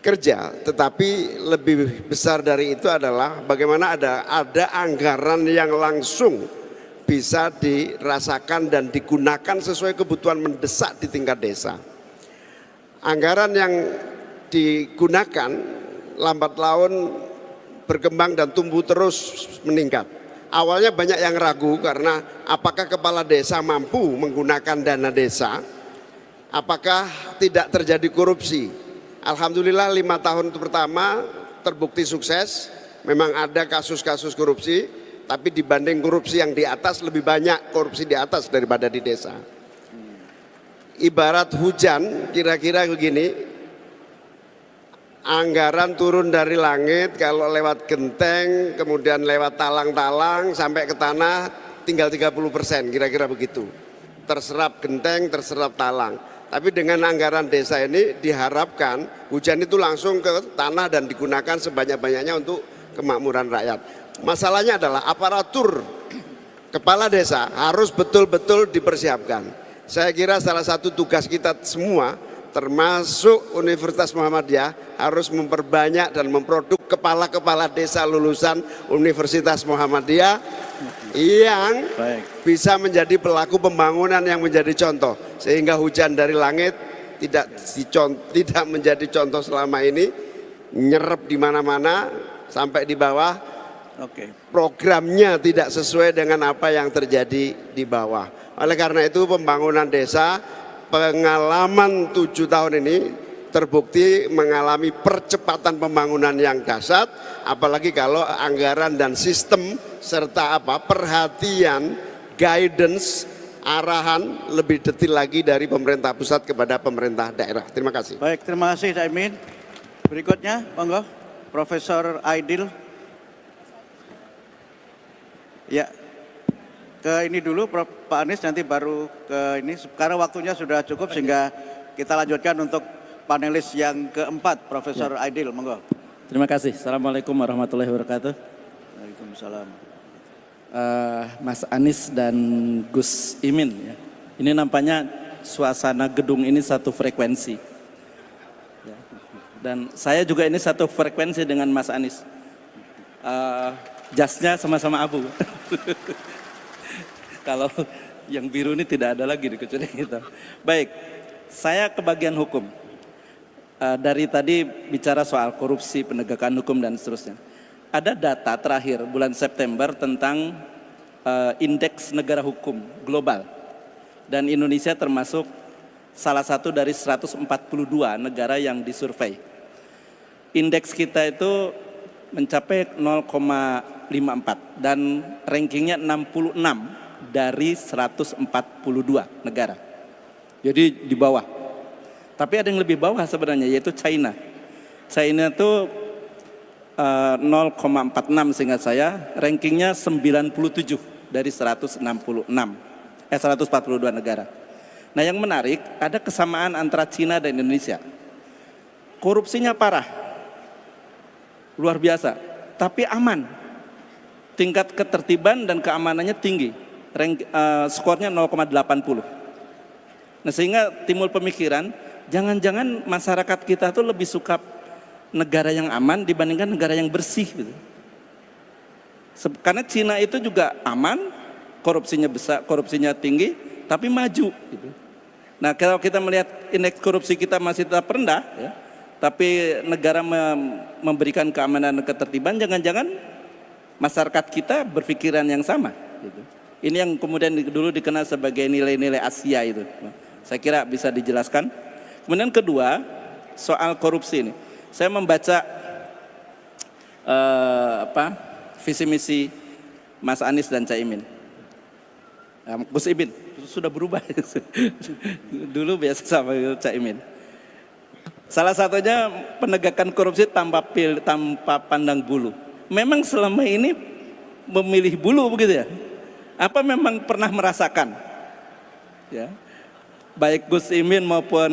kerja, tetapi lebih besar dari itu adalah bagaimana ada anggaran yang langsung bisa dirasakan dan digunakan sesuai kebutuhan mendesak di tingkat desa. Anggaran yang digunakan lambat laun berkembang dan tumbuh terus meningkat. Awalnya banyak yang ragu karena apakah kepala desa mampu menggunakan dana desa, apakah tidak terjadi korupsi, Alhamdulillah 5 tahun pertama terbukti sukses. Memang ada kasus-kasus korupsi, tapi dibanding korupsi yang di atas lebih banyak korupsi di atas daripada di desa. Ibarat hujan, kira-kira begini, anggaran turun dari langit, kalau lewat genteng, kemudian lewat talang-talang sampai ke tanah tinggal 30%, kira-kira begitu. Terserap genteng, terserap talang. Tapi dengan anggaran desa ini diharapkan hujan itu langsung ke tanah dan digunakan sebanyak-banyaknya untuk kemakmuran rakyat. Masalahnya adalah aparatur kepala desa harus betul-betul dipersiapkan. Saya kira salah satu tugas kita semua, termasuk Universitas Muhammadiyah, harus memperbanyak dan memproduk kepala-kepala desa lulusan Universitas Muhammadiyah yang bisa menjadi pelaku pembangunan yang menjadi contoh, sehingga hujan dari langit tidak menjadi contoh selama ini, nyerap di mana-mana sampai di bawah. Programnya tidak sesuai dengan apa yang terjadi di bawah. Oleh karena itu pembangunan desa pengalaman 7 tahun ini terbukti mengalami percepatan pembangunan yang dahsyat, apalagi kalau anggaran dan sistem serta perhatian, guidance, arahan lebih detail lagi dari pemerintah pusat kepada pemerintah daerah. Terima kasih. Baik, terima kasih Cak Imin. Berikutnya, monggo Profesor Aidil. Ya, ke ini dulu Pak Anies, nanti baru ke ini. Sekarang waktunya sudah cukup sehingga kita lanjutkan untuk panelis yang keempat, Profesor Aidil, monggo. Terima kasih. Assalamualaikum warahmatullahi wabarakatuh. Waalaikumsalam. Mas Anies dan Gus Imin, ya. Ini nampaknya suasana gedung ini satu frekuensi. Ya. Dan saya juga ini satu frekuensi dengan Mas Anies. Jasnya sama-sama abu. Kalau yang biru ini tidak ada lagi kecuali kita. Baik, saya ke bagian hukum. Dari tadi bicara soal korupsi, penegakan hukum dan seterusnya. Ada data terakhir bulan September tentang indeks negara hukum global. Dan Indonesia termasuk salah satu dari 142 negara yang disurvei. Indeks kita itu mencapai 0,54 dan rankingnya 66 dari 142 negara. Jadi di bawah. Tapi ada yang lebih bawah sebenarnya, yaitu China. China itu 0,46 seingat saya, rankingnya 97 dari 142 negara. Nah yang menarik, ada kesamaan antara China dan Indonesia. Korupsinya parah, luar biasa, tapi aman. Tingkat ketertiban dan keamanannya tinggi, skornya 0,80. Nah sehingga timbul pemikiran, jangan-jangan masyarakat kita tuh lebih suka negara yang aman dibandingkan negara yang bersih gitu. Karena Cina itu juga aman, korupsinya besar, korupsinya tinggi, tapi maju gitu. Nah kalau kita melihat indeks korupsi kita masih tetap rendah ya, tapi negara memberikan keamanan dan ketertiban, jangan-jangan masyarakat kita berpikiran yang sama gitu. Ini yang kemudian dulu dikenal sebagai nilai-nilai Asia itu. Saya kira bisa dijelaskan. Kemudian kedua, soal korupsi ini. Saya membaca visi misi Mas Anies dan Cak Imin. Gus Imin sudah berubah. Dulu biasa sama Cak Imin. Salah satunya penegakan korupsi tanpa pandang bulu. Memang selama ini memilih bulu begitu ya? Apa memang pernah merasakan? Ya. Baik Gus Imin maupun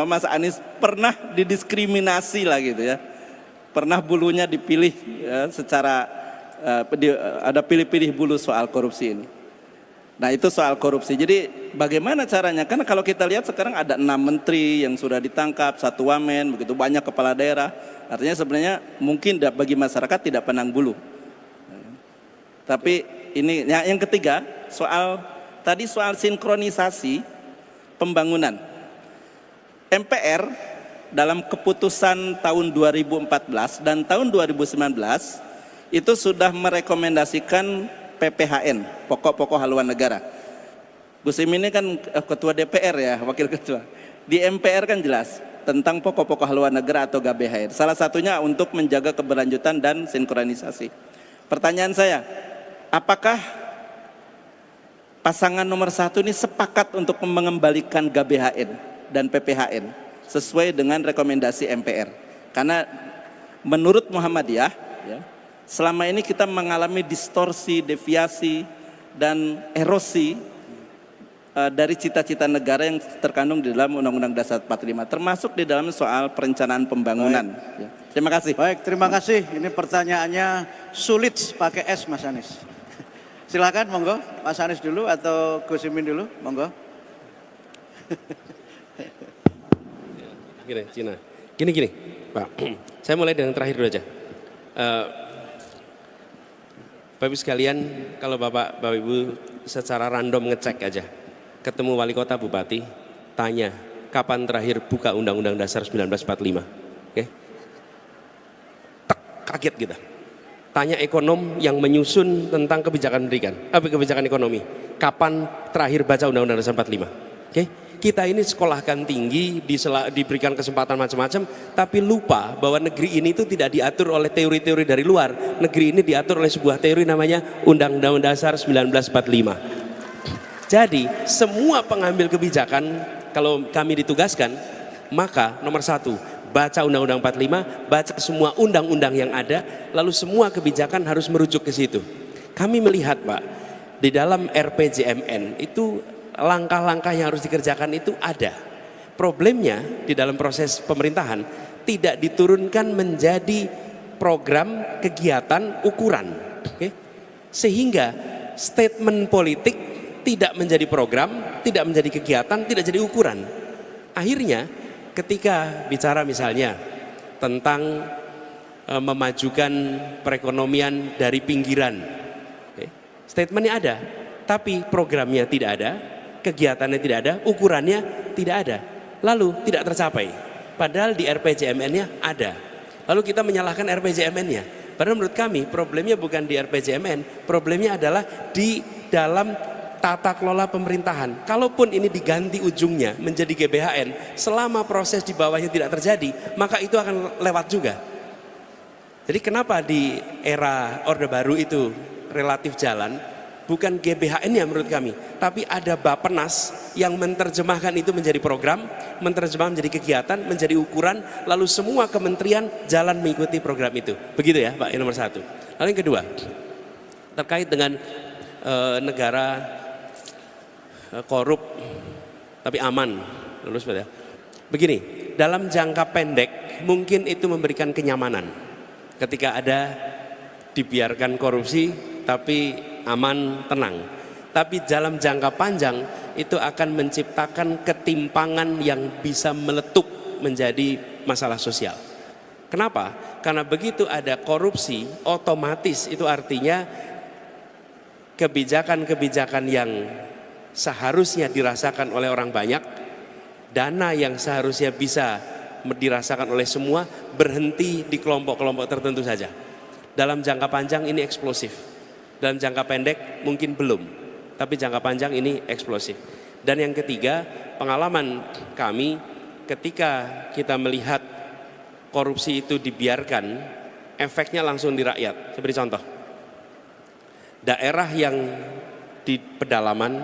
Mas Anies pernah didiskriminasi lah gitu ya. Pernah bulunya dipilih ya, secara ada pilih-pilih bulu soal korupsi ini. Nah itu soal korupsi. Jadi bagaimana caranya? Karena kalau kita lihat sekarang ada 6 menteri yang sudah ditangkap, 1 wamen, begitu banyak kepala daerah. Artinya sebenarnya mungkin bagi masyarakat tidak pandang bulu. Tapi ini yang ketiga soal sinkronisasi pembangunan. MPR dalam keputusan tahun 2014 dan tahun 2019 itu sudah merekomendasikan PPHN, pokok-pokok haluan negara. Gus Imin ini kan ketua DPR ya, wakil ketua. Di MPR kan jelas, tentang pokok-pokok haluan negara atau GBHN. Salah satunya untuk menjaga keberlanjutan dan sinkronisasi. Pertanyaan saya, apakah pasangan nomor 1 ini sepakat untuk mengembalikan GBHN dan PPHN sesuai dengan rekomendasi MPR? Karena menurut Muhammadiyah, ya, selama ini kita mengalami distorsi, deviasi, dan erosi dari cita-cita negara yang terkandung di dalam Undang-Undang Dasar 45, termasuk di dalam soal perencanaan pembangunan. Ya. Terima kasih. Baik, terima kasih. Ini pertanyaannya sulit pakai S, Mas Anies. Silakan, monggo. Mas Anies dulu atau Gus Imin dulu, monggo. Gini, Cina. Gini, Pak. Saya mulai dengan terakhir dulu aja. Bapak Ibu sekalian, kalau Bapak Ibu secara random ngecek aja, ketemu wali kota, bupati, tanya kapan terakhir buka Undang-Undang Dasar 1945, oke? Kaget kita. Tanya ekonom yang menyusun tentang kebijakan pendidikan, kebijakan ekonomi, kapan terakhir baca Undang-Undang Dasar 45, oke? Kita ini sekolahkan tinggi, diberikan kesempatan macam-macam, tapi lupa bahwa negeri ini itu tidak diatur oleh teori-teori dari luar. Negeri ini diatur oleh sebuah teori namanya Undang-Undang Dasar 1945. Jadi semua pengambil kebijakan kalau kami ditugaskan, maka nomor 1, baca Undang-Undang 45, baca semua undang-undang yang ada, lalu semua kebijakan harus merujuk ke situ. Kami melihat, Pak, di dalam RPJMN itu langkah-langkah yang harus dikerjakan itu ada. Problemnya di dalam proses pemerintahan tidak diturunkan menjadi program, kegiatan, ukuran. Okay? Sehingga statement politik tidak menjadi program, tidak menjadi kegiatan, tidak jadi ukuran. Akhirnya ketika bicara misalnya tentang memajukan perekonomian dari pinggiran, okay? Statementnya ada, tapi programnya tidak ada, kegiatannya tidak ada, ukurannya tidak ada, lalu tidak tercapai. Padahal di RPJMN-nya ada. Lalu kita menyalahkan RPJMN-nya. Padahal menurut kami problemnya bukan di RPJMN, problemnya adalah di dalam tata kelola pemerintahan. Kalaupun ini diganti ujungnya menjadi GBHN, selama proses di bawahnya tidak terjadi, maka itu akan lewat juga. Jadi kenapa di era Orde Baru itu relatif jalan? Bukan GBHN-nya menurut kami, tapi ada Bappenas yang menerjemahkan itu menjadi program, menerjemahkan menjadi kegiatan, menjadi ukuran, lalu semua kementerian jalan mengikuti program itu. Begitu ya Pak, yang nomor 1. Lalu yang kedua, terkait dengan negara korup tapi aman. Lulus ya. Begini, dalam jangka pendek mungkin itu memberikan kenyamanan. Ketika ada dibiarkan korupsi tapi aman, tenang. Tapi dalam jangka panjang itu akan menciptakan ketimpangan yang bisa meletup menjadi masalah sosial. Kenapa? Karena begitu ada korupsi, otomatis itu artinya kebijakan-kebijakan yang seharusnya dirasakan oleh orang banyak, dana yang seharusnya bisa dirasakan oleh semua, berhenti di kelompok-kelompok tertentu saja. Dalam jangka panjang ini eksplosif. Dalam jangka pendek mungkin belum, tapi jangka panjang ini eksplosif. Dan yang ketiga, pengalaman kami ketika kita melihat korupsi itu dibiarkan, efeknya langsung di rakyat. Saya beri contoh. Daerah yang di pedalaman,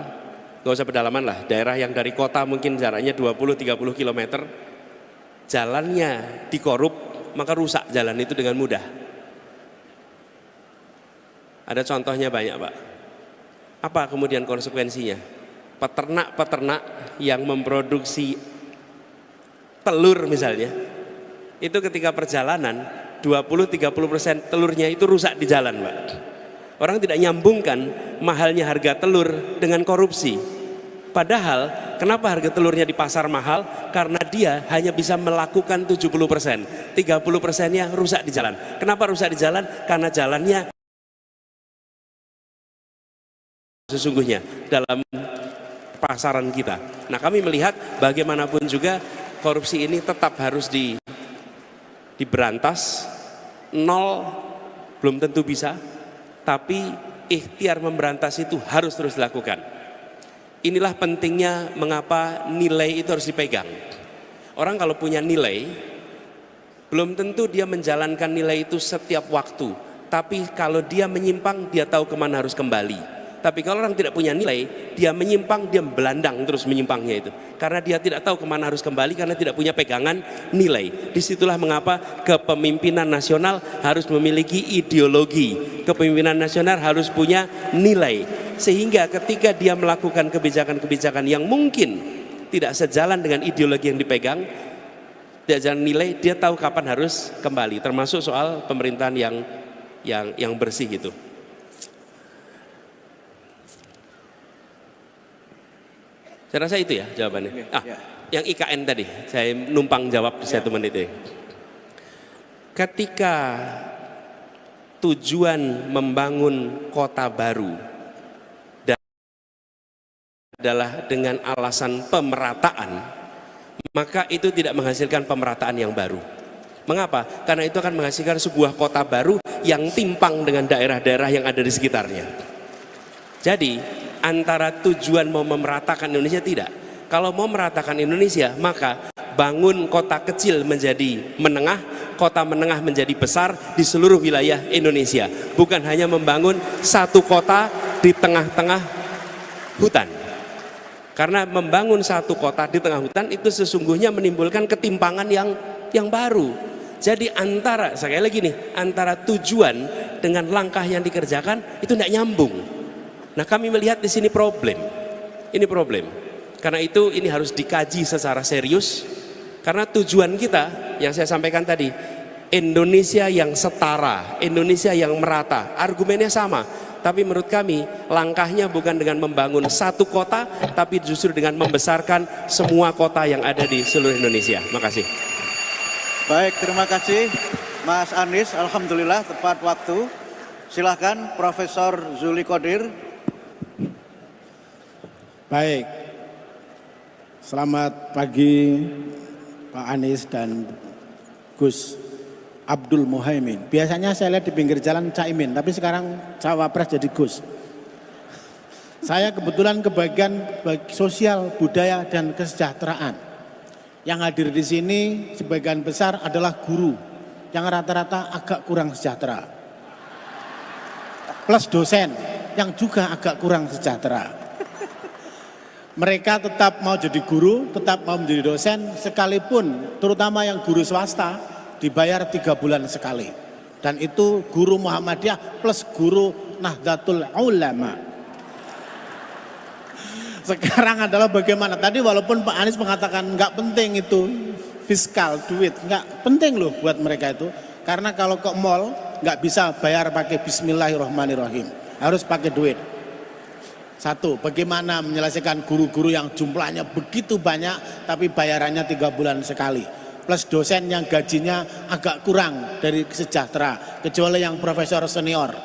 nggak usah pedalaman lah, daerah yang dari kota mungkin jaraknya 20-30 km, jalannya dikorup, maka rusak jalan itu dengan mudah. Ada contohnya banyak Pak. Apa kemudian konsekuensinya? Peternak-peternak yang memproduksi telur misalnya, itu ketika perjalanan 20-30% telurnya itu rusak di jalan Pak. Orang tidak nyambungkan mahalnya harga telur dengan korupsi. Padahal kenapa harga telurnya di pasar mahal? Karena dia hanya bisa melakukan 70%, 30%-nya rusak di jalan. Kenapa rusak di jalan? Karena jalannya sesungguhnya dalam pasaran kita. Nah, kami melihat bagaimanapun juga korupsi ini tetap harus diberantas. Nol belum tentu bisa, tapi ikhtiar memberantas itu harus terus dilakukan. Inilah pentingnya mengapa nilai itu harus dipegang. Orang kalau punya nilai, belum tentu dia menjalankan nilai itu setiap waktu. Tapi kalau dia menyimpang, dia tahu kemana harus kembali. Tapi kalau orang tidak punya nilai, dia menyimpang, dia belandang terus menyimpangnya itu. Karena dia tidak tahu kemana harus kembali, karena tidak punya pegangan nilai. Disitulah mengapa kepemimpinan nasional harus memiliki ideologi. Kepemimpinan nasional harus punya nilai. Sehingga ketika dia melakukan kebijakan-kebijakan yang mungkin tidak sejalan dengan ideologi yang dipegang, tidak jalan nilai, dia tahu kapan harus kembali. Termasuk soal pemerintahan yang bersih gitu. Saya rasa itu ya jawabannya. Yang IKN tadi, saya numpang jawab di 1 menit ini. Ketika tujuan membangun kota baru adalah dengan alasan pemerataan, maka itu tidak menghasilkan pemerataan yang baru. Mengapa? Karena itu akan menghasilkan sebuah kota baru yang timpang dengan daerah-daerah yang ada di sekitarnya. Jadi antara tujuan mau memeratakan Indonesia tidak. Kalau mau meratakan Indonesia, maka bangun kota kecil menjadi menengah, kota menengah menjadi besar di seluruh wilayah Indonesia. Bukan hanya membangun satu kota di tengah-tengah hutan. Karena membangun satu kota di tengah hutan itu sesungguhnya menimbulkan ketimpangan yang baru. Jadi sekali lagi nih, antara tujuan dengan langkah yang dikerjakan itu tidak nyambung. Nah, kami melihat di sini problem. Ini problem. Karena itu ini harus dikaji secara serius. Karena tujuan kita yang saya sampaikan tadi, Indonesia yang setara, Indonesia yang merata. Argumennya sama. Tapi menurut kami langkahnya bukan dengan membangun satu kota, tapi justru dengan membesarkan semua kota yang ada di seluruh Indonesia. Makasih. Baik, terima kasih Mas Anies. Alhamdulillah tepat waktu. Silahkan Profesor Zuli Qadir. Baik, selamat pagi Pak Anies dan Gus Abdul Muhaimin. Biasanya saya lihat di pinggir jalan Caimin, tapi sekarang Cawapres jadi Gus. Saya kebetulan kebagian sosial, budaya, dan kesejahteraan. Yang hadir di sini sebagian besar adalah guru yang rata-rata agak kurang sejahtera. Plus dosen yang juga agak kurang sejahtera. Mereka tetap mau jadi guru, tetap mau menjadi dosen, sekalipun terutama yang guru swasta dibayar 3 bulan sekali. Dan itu guru Muhammadiyah plus guru Nahdlatul Ulama. Sekarang adalah bagaimana, tadi walaupun Pak Anies mengatakan nggak penting itu fiskal, duit, nggak penting loh buat mereka itu. Karena kalau ke mall nggak bisa bayar pakai Bismillahirrahmanirrahim, harus pakai duit. Satu, bagaimana menyelesaikan guru-guru yang jumlahnya begitu banyak tapi bayarannya 3 bulan sekali. Plus dosen yang gajinya agak kurang dari sejahtera, kecuali yang profesor senior.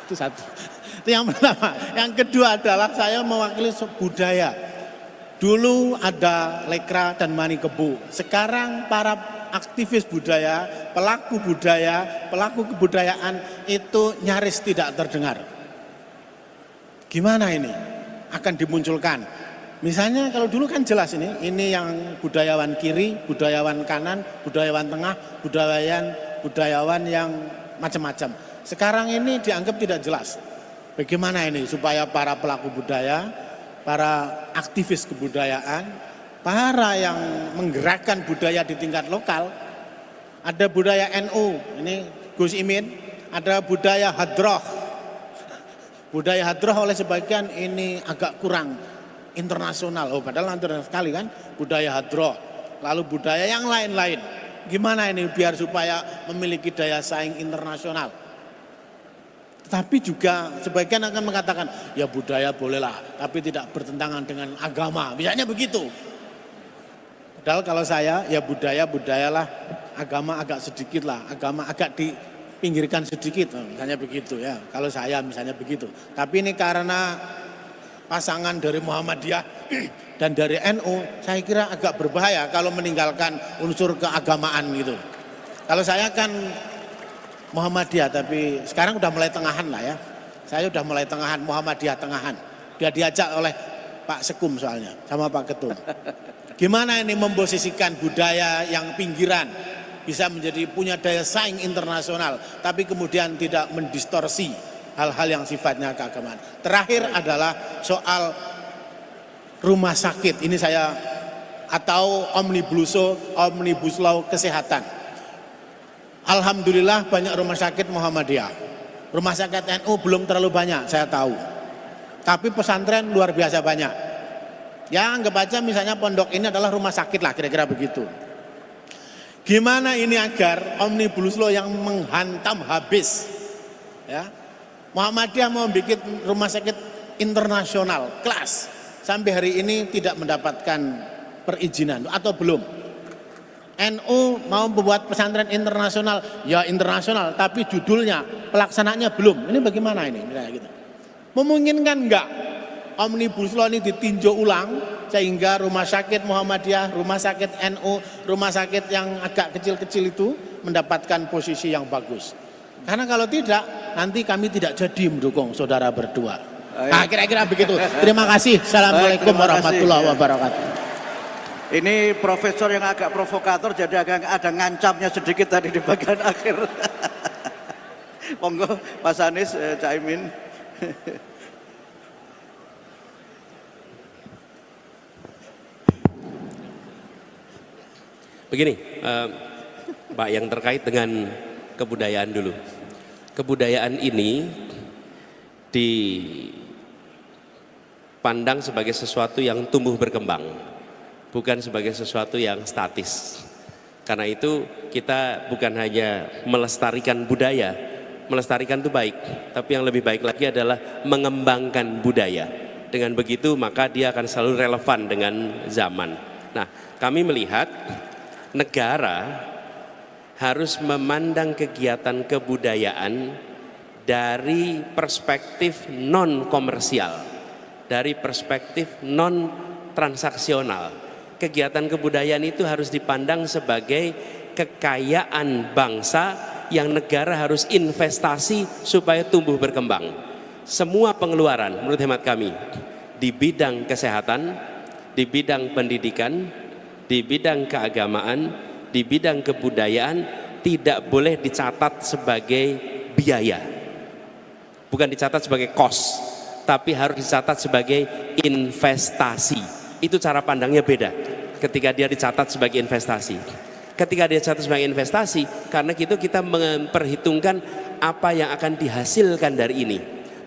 Itu satu. Itu yang pertama. Yang kedua adalah saya mewakili budaya. Dulu ada Lekra dan Mani Kebu. Sekarang para aktivis budaya, pelaku kebudayaan itu nyaris tidak terdengar. Gimana ini akan dimunculkan? Misalnya kalau dulu kan jelas ini yang budayawan kiri, budayawan kanan, budayawan tengah, budayawan yang macam-macam. Sekarang ini dianggap tidak jelas. Bagaimana ini supaya para pelaku budaya, para aktivis kebudayaan, para yang menggerakkan budaya di tingkat lokal, ada budaya NU, ini Gus Imin, ada budaya Hadroh. Budaya hadroh oleh sebagian ini agak kurang internasional. Oh, padahal internasional sekali kan budaya hadroh. Lalu budaya yang lain-lain. Gimana ini biar supaya memiliki daya saing internasional. Tapi juga sebagian akan mengatakan ya budaya bolehlah, tapi tidak bertentangan dengan agama. Misalnya begitu. Padahal kalau saya ya budayalah, agama agak sedikit lah, agama agak pinggirkan sedikit, misalnya begitu ya. Kalau saya misalnya begitu. Tapi ini karena pasangan dari Muhammadiyah dan dari NU, saya kira agak berbahaya kalau meninggalkan unsur keagamaan gitu. Kalau saya kan Muhammadiyah, tapi sekarang udah mulai tengahan lah ya. Saya udah mulai tengahan, Muhammadiyah tengahan. Dia diajak oleh Pak Sekum soalnya, sama Pak Ketum. Gimana ini memposisikan budaya yang pinggiran bisa menjadi punya daya saing internasional, tapi kemudian tidak mendistorsi hal-hal yang sifatnya keagamaan. Terakhir adalah soal rumah sakit. Ini saya atau omnibus law kesehatan. Alhamdulillah banyak rumah sakit Muhammadiyah. Rumah sakit NU belum terlalu banyak, saya tahu. Tapi pesantren luar biasa banyak. Ya anggap aja misalnya pondok ini adalah rumah sakit lah, kira-kira begitu. Gimana ini agar omnibus law yang menghantam habis, ya, Muhammadiyah mau bikin rumah sakit internasional kelas, sampai hari ini tidak mendapatkan perizinan atau belum. NU mau membuat pesantren internasional, ya internasional, tapi judulnya, pelaksanaannya belum. Ini bagaimana ini? Gitu. Memungkinkan enggak omnibus law ini ditinjau ulang sehingga rumah sakit Muhammadiyah, rumah sakit NU, rumah sakit yang agak kecil-kecil itu mendapatkan posisi yang bagus. Karena kalau tidak, nanti kami tidak jadi mendukung saudara berdua. Nah, kira-kira begitu. Terima kasih. Assalamualaikum warahmatullahi wabarakatuh. Ini profesor yang agak provokator, jadi agak ada ngancamnya sedikit tadi di bagian akhir. Monggo Mas Anies, Caimin. Begini, Pak, yang terkait dengan kebudayaan dulu. Kebudayaan ini dipandang sebagai sesuatu yang tumbuh berkembang, bukan sebagai sesuatu yang statis. Karena itu kita bukan hanya melestarikan budaya, melestarikan itu baik, tapi yang lebih baik lagi adalah mengembangkan budaya. Dengan begitu maka dia akan selalu relevan dengan zaman. Nah, kami melihat negara harus memandang kegiatan kebudayaan dari perspektif non komersial, dari perspektif non transaksional. Kegiatan kebudayaan itu harus dipandang sebagai kekayaan bangsa yang negara harus investasi supaya tumbuh berkembang. Semua pengeluaran menurut hemat kami di bidang kesehatan, di bidang pendidikan, di bidang keagamaan, di bidang kebudayaan tidak boleh dicatat sebagai biaya. Bukan dicatat sebagai cost, tapi harus dicatat sebagai investasi. Itu cara pandangnya beda ketika dia dicatat sebagai investasi. Ketika dia dicatat sebagai investasi, karena itu kita memperhitungkan apa yang akan dihasilkan dari ini.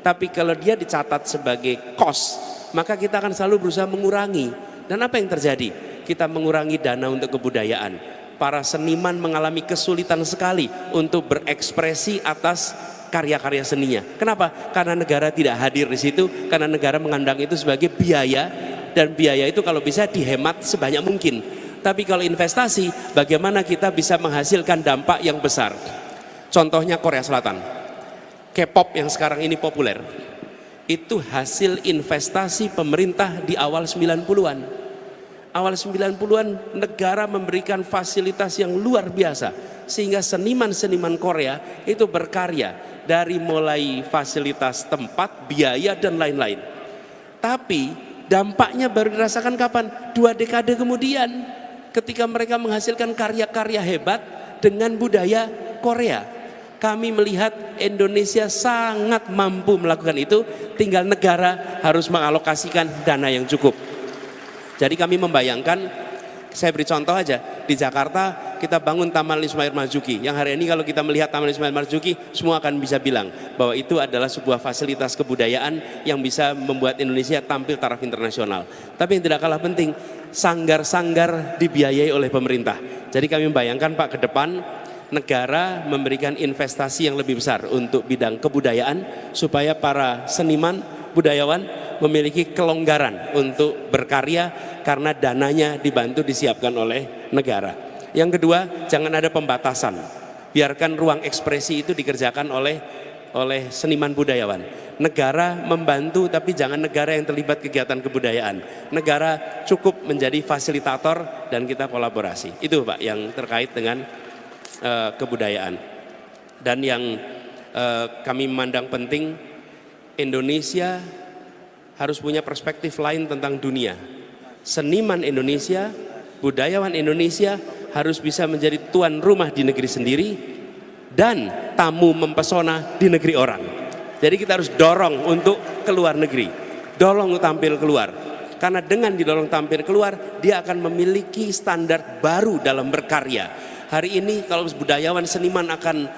Tapi kalau dia dicatat sebagai cost, maka kita akan selalu berusaha mengurangi. Dan apa yang terjadi? Kita mengurangi dana untuk kebudayaan. Para seniman mengalami kesulitan sekali untuk berekspresi atas karya-karya seninya. Kenapa? Karena negara tidak hadir di situ, karena negara mengandang itu sebagai biaya, dan biaya itu kalau bisa dihemat sebanyak mungkin. Tapi kalau investasi, bagaimana kita bisa menghasilkan dampak yang besar? Contohnya Korea Selatan. K-pop yang sekarang ini populer, itu hasil investasi pemerintah di awal 90-an. Awal 90-an negara memberikan fasilitas yang luar biasa sehingga seniman-seniman Korea itu berkarya dari mulai fasilitas tempat, biaya dan lain-lain. Tapi dampaknya baru dirasakan kapan? 2 dekade kemudian ketika mereka menghasilkan karya-karya hebat dengan budaya Korea. Kami melihat Indonesia sangat mampu melakukan itu, tinggal negara harus mengalokasikan dana yang cukup. Jadi kami membayangkan, saya beri contoh aja, di Jakarta kita bangun Taman Ismail Marzuki, yang hari ini kalau kita melihat Taman Ismail Marzuki, semua akan bisa bilang bahwa itu adalah sebuah fasilitas kebudayaan yang bisa membuat Indonesia tampil taraf internasional. Tapi yang tidak kalah penting, sanggar-sanggar dibiayai oleh pemerintah. Jadi kami membayangkan Pak, ke depan negara memberikan investasi yang lebih besar untuk bidang kebudayaan supaya para seniman, budayawan memiliki kelonggaran untuk berkarya karena dananya dibantu disiapkan oleh negara. Yang kedua, jangan ada pembatasan. Biarkan ruang ekspresi itu dikerjakan oleh seniman budayawan. Negara membantu, tapi jangan negara yang terlibat kegiatan kebudayaan. Negara cukup menjadi fasilitator dan kita kolaborasi. Itu Pak yang terkait dengan kebudayaan. Dan yang kami memandang penting, Indonesia harus punya perspektif lain tentang dunia. Seniman Indonesia, budayawan Indonesia harus bisa menjadi tuan rumah di negeri sendiri dan tamu mempesona di negeri orang. Jadi kita harus dorong untuk keluar negeri, dorong untuk tampil keluar. Karena dengan didorong tampil keluar, dia akan memiliki standar baru dalam berkarya. Hari ini kalau budayawan seniman akan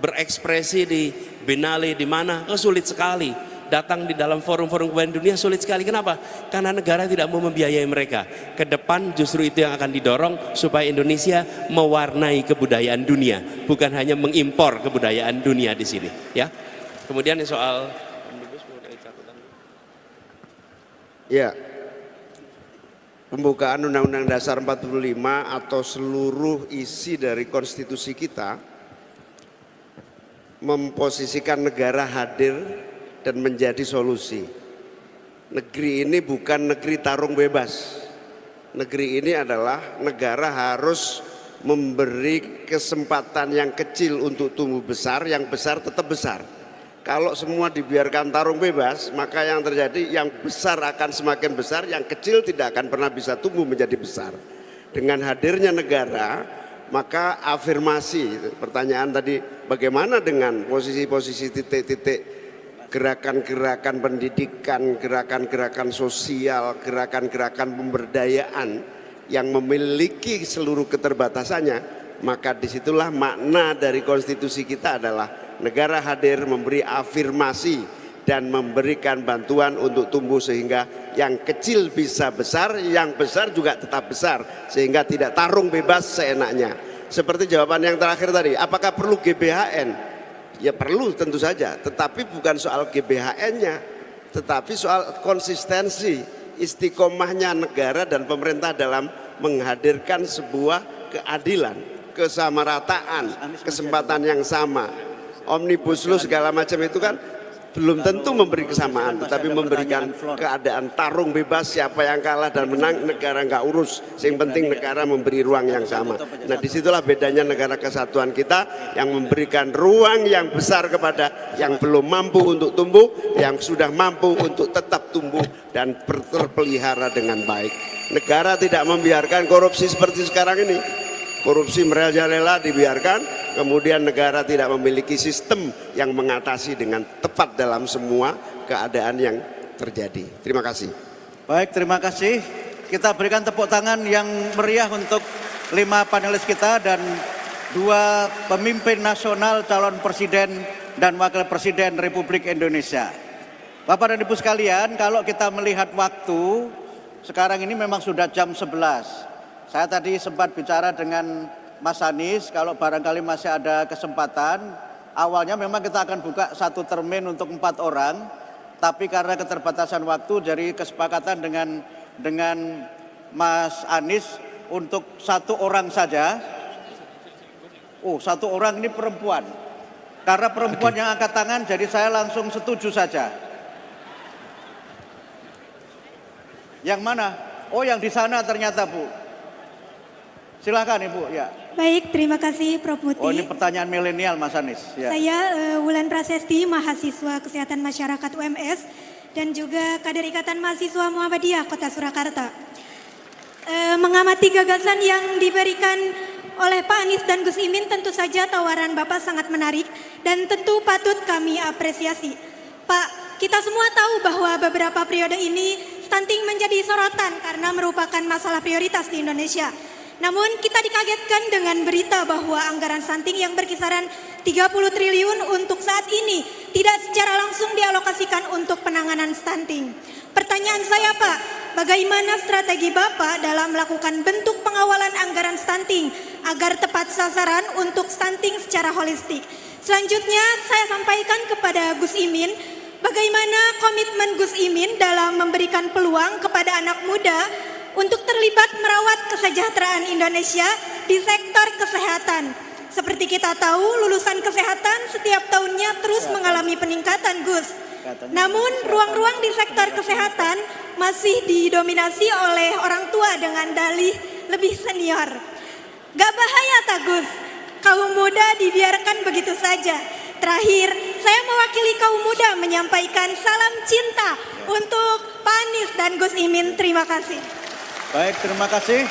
berekspresi di Biennale di mana, sulit sekali. Datang di dalam forum-forum kebudayaan dunia sulit sekali. Kenapa? Karena negara tidak mau membiayai mereka. Ke depan justru itu yang akan didorong supaya Indonesia mewarnai kebudayaan dunia, bukan hanya mengimpor kebudayaan dunia di sini. Ya. Kemudian soal ya, pembukaan Undang-Undang Dasar 45 atau seluruh isi dari konstitusi kita memposisikan negara hadir dan menjadi solusi. Negeri ini bukan negeri tarung bebas. Negeri ini adalah negara harus memberi kesempatan yang kecil untuk tumbuh besar, yang besar tetap besar. Kalau semua dibiarkan tarung bebas, maka yang terjadi yang besar akan semakin besar, yang kecil tidak akan pernah bisa tumbuh menjadi besar. Dengan hadirnya negara, maka afirmasi, pertanyaan tadi bagaimana dengan posisi-posisi titik-titik gerakan-gerakan pendidikan, gerakan-gerakan sosial, gerakan-gerakan pemberdayaan yang memiliki seluruh keterbatasannya, maka disitulah makna dari konstitusi kita adalah negara hadir memberi afirmasi dan memberikan bantuan untuk tumbuh sehingga yang kecil bisa besar, yang besar juga tetap besar sehingga tidak tarung bebas seenaknya. Seperti jawaban yang terakhir tadi, apakah perlu GBHN? Ya perlu tentu saja, tetapi bukan soal GBHN-nya, tetapi soal konsistensi, istiqomahnya negara dan pemerintah dalam menghadirkan sebuah keadilan, kesamarataan, kesempatan yang sama. Omnibus law segala macam itu kan belum tentu memberi kesamaan, tetapi memberikan keadaan tarung bebas, siapa yang kalah dan menang negara nggak urus, yang penting negara memberi ruang yang sama. Nah disitulah bedanya negara kesatuan kita yang memberikan ruang yang besar kepada yang belum mampu untuk tumbuh, yang sudah mampu untuk tetap tumbuh dan terpelihara dengan baik. Negara tidak membiarkan korupsi seperti sekarang ini. Korupsi merajalela dibiarkan, kemudian negara tidak memiliki sistem yang mengatasi dengan tepat dalam semua keadaan yang terjadi. Terima kasih. Baik, terima kasih. Kita berikan tepuk tangan yang meriah untuk 5 panelis kita dan 2 pemimpin nasional calon presiden dan wakil presiden Republik Indonesia. Bapak dan Ibu sekalian, kalau kita melihat waktu, sekarang ini memang sudah jam 11. Saya tadi sempat bicara dengan Mas Anies, kalau barangkali masih ada kesempatan, awalnya memang kita akan buka 1 termin untuk 4 orang, tapi karena keterbatasan waktu, jadi kesepakatan dengan Mas Anies untuk 1 orang saja. Oh, 1 orang ini perempuan. Karena perempuan yang angkat tangan, jadi saya langsung setuju saja. Yang mana? Oh, yang di sana ternyata, Bu. Silakan Ibu, ya. Baik, terima kasih Prof. Muti. Oh, ini pertanyaan milenial Mas Anies. Ya. Saya Wulan Prasesti, mahasiswa Kesehatan Masyarakat UMS dan juga kader Ikatan Mahasiswa Muhammadiyah Kota Surakarta. Mengamati gagasan yang diberikan oleh Pak Anies dan Gus Imin, tentu saja tawaran Bapak sangat menarik dan tentu patut kami apresiasi. Pak, kita semua tahu bahwa beberapa periode ini stunting menjadi sorotan karena merupakan masalah prioritas di Indonesia. Namun kita dikagetkan dengan berita bahwa anggaran stunting yang berkisaran 30 triliun untuk saat ini tidak secara langsung dialokasikan untuk penanganan stunting. Pertanyaan saya Pak, bagaimana strategi Bapak dalam melakukan bentuk pengawalan anggaran stunting agar tepat sasaran untuk stunting secara holistik? Selanjutnya saya sampaikan kepada Gus Imin, bagaimana komitmen Gus Imin dalam memberikan peluang kepada anak muda untuk terlibat merawat kesejahteraan Indonesia di sektor kesehatan. Seperti kita tahu, lulusan kesehatan setiap tahunnya terus mengalami peningkatan, Gus. Namun, ruang-ruang di sektor kesehatan masih didominasi oleh orang tua dengan dalih lebih senior. Gak bahaya tak, Gus? Kaum muda dibiarkan begitu saja. Terakhir, saya mewakili kaum muda menyampaikan salam cinta untuk Pak Anies dan Gus Imin. Terima kasih. Baik, terima kasih.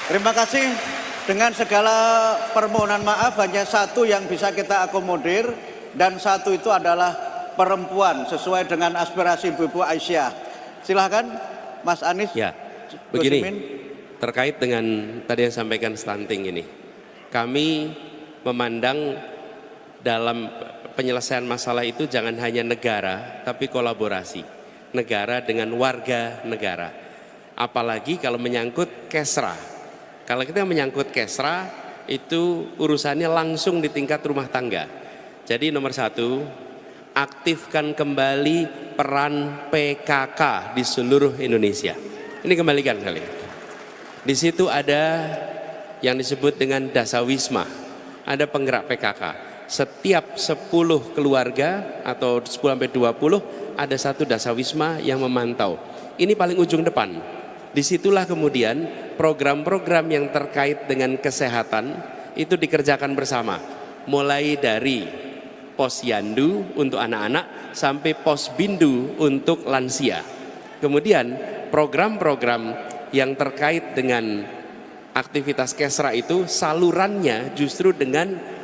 Terima kasih. Dengan segala permohonan maaf, hanya satu yang bisa kita akomodir, dan satu itu adalah perempuan sesuai dengan aspirasi Ibu Aisyah. Silahkan Mas Anies. Ya, Gus begini, Imin. terkait dengan tadi yang sampaikan stunting ini, kami memandang dalam penyelesaian masalah itu jangan hanya negara, tapi kolaborasi negara dengan warga negara. Apalagi kalau menyangkut kesra. Kalau kita menyangkut kesra, itu urusannya langsung di tingkat rumah tangga. Jadi nomor satu, aktifkan kembali peran PKK di seluruh Indonesia. Ini kembalikan kali. Di situ ada yang disebut dengan dasawisma, ada penggerak PKK. Setiap 10 keluarga atau 10-20 ada satu dasawisma yang memantau. Ini paling ujung depan. Disitulah kemudian program-program yang terkait dengan kesehatan itu dikerjakan bersama. Mulai dari posyandu untuk anak-anak sampai posbindu untuk lansia. Kemudian program-program yang terkait dengan aktivitas kesra itu salurannya justru dengan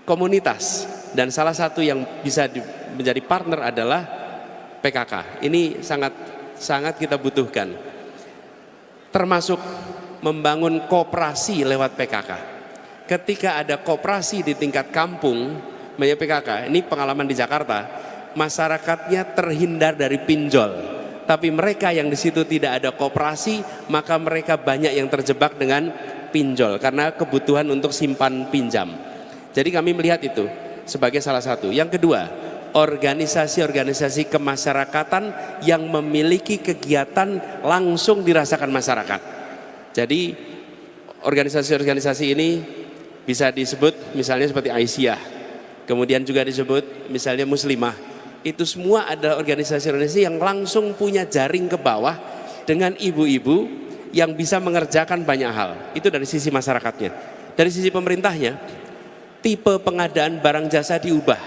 komunitas. Dan salah satu yang bisa menjadi partner adalah PKK. Ini sangat kita butuhkan, termasuk membangun koperasi lewat PKK. Ketika ada koperasi di tingkat kampung, banyak PKK, ini pengalaman di Jakarta, masyarakatnya terhindar dari pinjol. Tapi mereka yang di situ tidak ada koperasi, maka mereka banyak yang terjebak dengan pinjol karena kebutuhan untuk simpan pinjam. Jadi kami melihat itu sebagai salah satu. Yang kedua, organisasi-organisasi kemasyarakatan yang memiliki kegiatan langsung dirasakan masyarakat. Jadi organisasi-organisasi ini bisa disebut misalnya seperti Aisyah, kemudian juga disebut misalnya Muslimah. Itu semua ada organisasi-organisasi yang langsung punya jaring ke bawah dengan ibu-ibu yang bisa mengerjakan banyak hal. Itu dari sisi masyarakatnya. Dari sisi pemerintahnya, tipe pengadaan barang jasa diubah.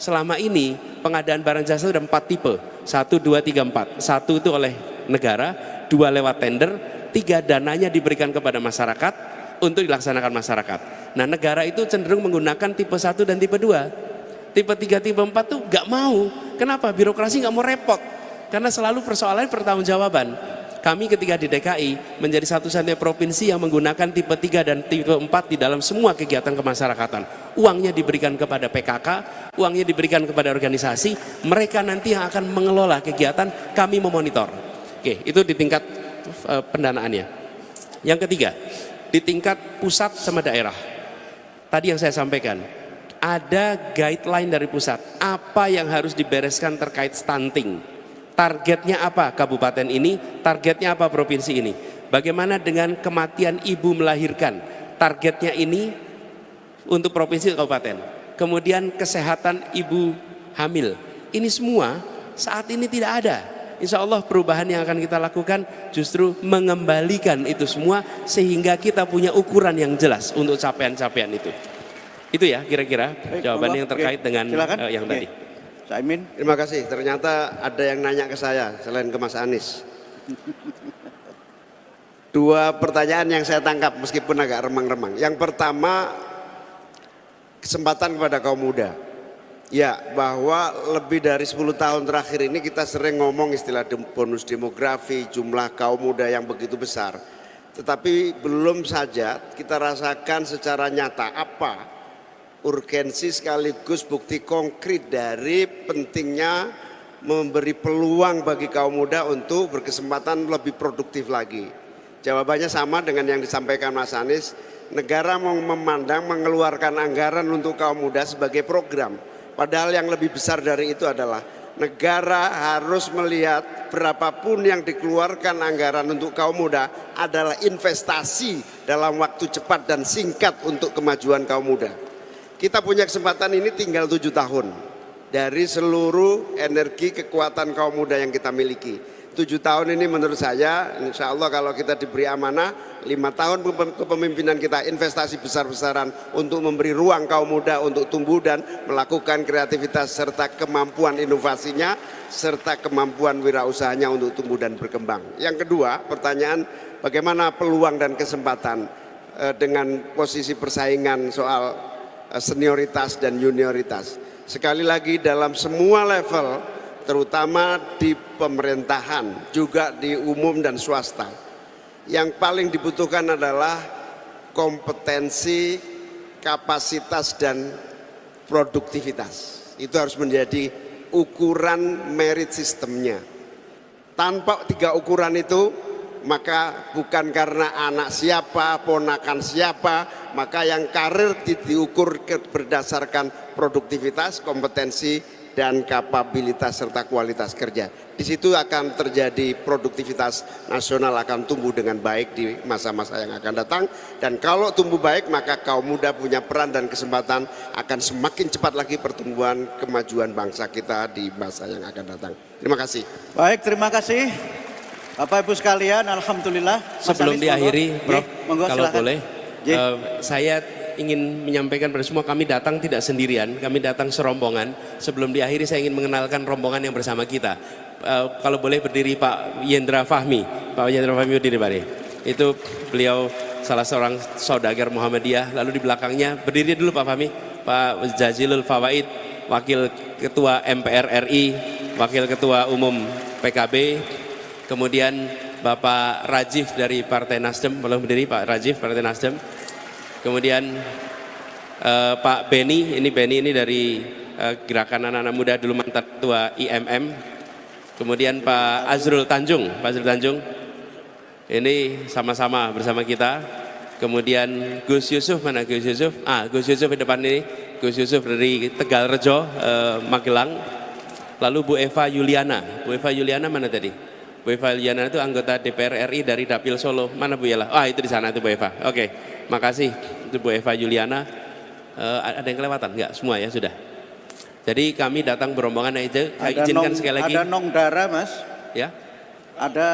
Selama ini pengadaan barang jasa ada 4 tipe, 1, 2, 3, 4. 1 itu oleh negara, 2 lewat tender, 3 dananya diberikan kepada masyarakat untuk dilaksanakan masyarakat. Nah, negara itu cenderung menggunakan tipe 1 dan tipe 2. Tipe 3, tipe 4 tuh gak mau. Kenapa? Birokrasi gak mau repot. Karena selalu persoalan pertanggungjawaban. Kami ketika di DKI menjadi satu-satunya provinsi yang menggunakan tipe 3 dan tipe 4 di dalam semua kegiatan kemasyarakatan. Uangnya diberikan kepada PKK, uangnya diberikan kepada organisasi, mereka nanti yang akan mengelola kegiatan, kami memonitor. Oke, itu di tingkat pendanaannya. Yang ketiga, di tingkat pusat sama daerah. Tadi yang saya sampaikan, ada guideline dari pusat, apa yang harus dibereskan terkait stunting. Targetnya apa kabupaten ini, targetnya apa provinsi ini. Bagaimana dengan kematian ibu melahirkan, targetnya ini untuk provinsi kabupaten. Kemudian kesehatan ibu hamil, ini semua saat ini tidak ada. Insya Allah perubahan yang akan kita lakukan justru mengembalikan itu semua sehingga kita punya ukuran yang jelas untuk capaian-capaian itu. Itu ya kira-kira jawaban yang terkait dengan yang tadi. Caimin. Terima kasih. Ternyata ada yang nanya ke saya selain ke Mas Anies. 2 pertanyaan yang saya tangkap meskipun agak remang-remang. Yang pertama, kesempatan kepada kaum muda. Ya, bahwa lebih dari 10 tahun terakhir ini kita sering ngomong istilah bonus demografi, jumlah kaum muda yang begitu besar. Tetapi belum saja kita rasakan secara nyata apa urgensi sekaligus bukti konkret dari pentingnya memberi peluang bagi kaum muda untuk berkesempatan lebih produktif lagi. Jawabannya sama dengan yang disampaikan Mas Anies, negara mau memandang mengeluarkan anggaran untuk kaum muda sebagai program. Padahal yang lebih besar dari itu adalah negara harus melihat berapapun yang dikeluarkan anggaran untuk kaum muda adalah investasi dalam waktu cepat dan singkat untuk kemajuan kaum muda. Kita punya kesempatan ini tinggal 7 tahun dari seluruh energi kekuatan kaum muda yang kita miliki. 7 tahun ini menurut saya insya Allah kalau kita diberi amanah 5 tahun kepemimpinan kita investasi besar-besaran untuk memberi ruang kaum muda untuk tumbuh dan melakukan kreativitas serta kemampuan inovasinya serta kemampuan wirausahanya untuk tumbuh dan berkembang. Yang kedua, pertanyaan bagaimana peluang dan kesempatan dengan posisi persaingan soal senioritas dan junioritas. Sekali lagi dalam semua level, terutama di pemerintahan, juga di umum dan swasta. Yang paling dibutuhkan adalah kompetensi, kapasitas, dan produktivitas. Itu harus menjadi ukuran merit sistemnya. Tanpa 3 ukuran itu, maka bukan karena anak siapa, ponakan siapa, maka yang karir diukur berdasarkan produktivitas, kompetensi, dan kapabilitas serta kualitas kerja. Di situ akan terjadi produktivitas nasional akan tumbuh dengan baik di masa-masa yang akan datang. Dan kalau tumbuh baik, maka kaum muda punya peran dan kesempatan akan semakin cepat lagi pertumbuhan kemajuan bangsa kita di masa yang akan datang. Terima kasih. Baik, terima kasih. Bapak Ibu sekalian, alhamdulillah. Sebelum diakhiri, Prof, monggo, kalau silakan. boleh, saya ingin menyampaikan pada semua, kami datang tidak sendirian, kami datang serombongan. Sebelum diakhiri saya ingin mengenalkan rombongan yang bersama kita. Kalau boleh berdiri Pak Yendra Fahmi. Pak Yendra Fahmi berdiri Pak. Itu beliau salah seorang saudagar Muhammadiyah. Lalu di belakangnya berdiri dulu Pak Fahmi, Pak Jazilul Fawaid, Wakil Ketua MPR RI, Wakil Ketua Umum PKB, kemudian Bapak Rajif dari Partai Nasdem. Boleh berdiri Pak Rajif, Partai Nasdem. Kemudian Pak Beni, ini dari Gerakan Anak-anak Muda, dulu mantan ketua IMM. Kemudian Pak Azrul Tanjung, ini sama-sama bersama kita. Kemudian Gus Yusuf, mana Gus Yusuf? Gus Yusuf di depan ini, Gus Yusuf dari Tegalrejo, Magelang. Lalu Bu Eva Yuliana mana tadi? Bu Eva Yuliana itu anggota DPR RI dari Dapil Solo. Mana Bu Yela? Itu di sana itu Bu Eva. Oke, makasih. Itu Bu Eva Yuliana. Ada yang kelewatan? Enggak, semua ya sudah. Jadi kami datang berombongan aja. Izinkan sekali lagi. Ada Nongdara Mas. Ya. Ada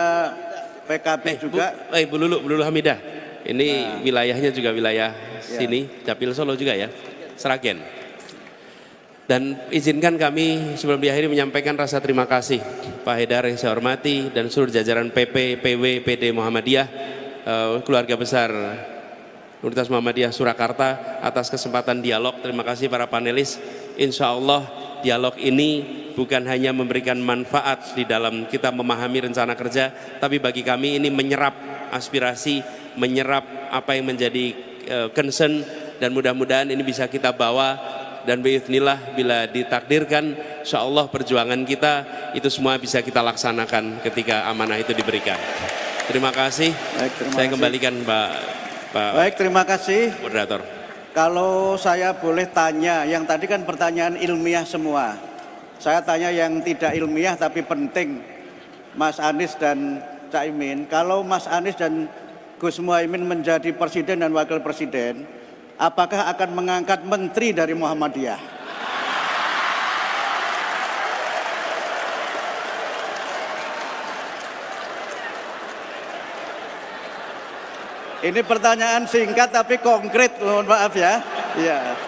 PKB juga. Bu Lulu Hamidah. Ini wilayahnya juga wilayah sini, Dapil Solo juga ya. Sragen. Dan izinkan kami sebelum diakhiri menyampaikan rasa terima kasih Pak Haidar yang saya hormati dan seluruh jajaran PP, PW, PD Muhammadiyah, keluarga besar Universitas Muhammadiyah Surakarta atas kesempatan dialog. Terima kasih para panelis. Insya Allah dialog ini bukan hanya memberikan manfaat di dalam kita memahami rencana kerja, tapi bagi kami ini menyerap aspirasi, menyerap apa yang menjadi concern, dan mudah-mudahan ini bisa kita bawa. Dan biiznillah bila ditakdirkan, insya Allah perjuangan kita itu semua bisa kita laksanakan ketika amanah itu diberikan. Terima kasih. Baik, saya kembalikan Pak. Baik, terima kasih. Moderator. Kalau saya boleh tanya, yang tadi kan pertanyaan ilmiah semua. Saya tanya yang tidak ilmiah tapi penting, Mas Anies dan Caimin. Kalau Mas Anies dan Gus Muhaimin menjadi presiden dan wakil presiden, apakah akan mengangkat menteri dari Muhammadiyah? Ini pertanyaan singkat tapi konkret, mohon maaf ya. Iya.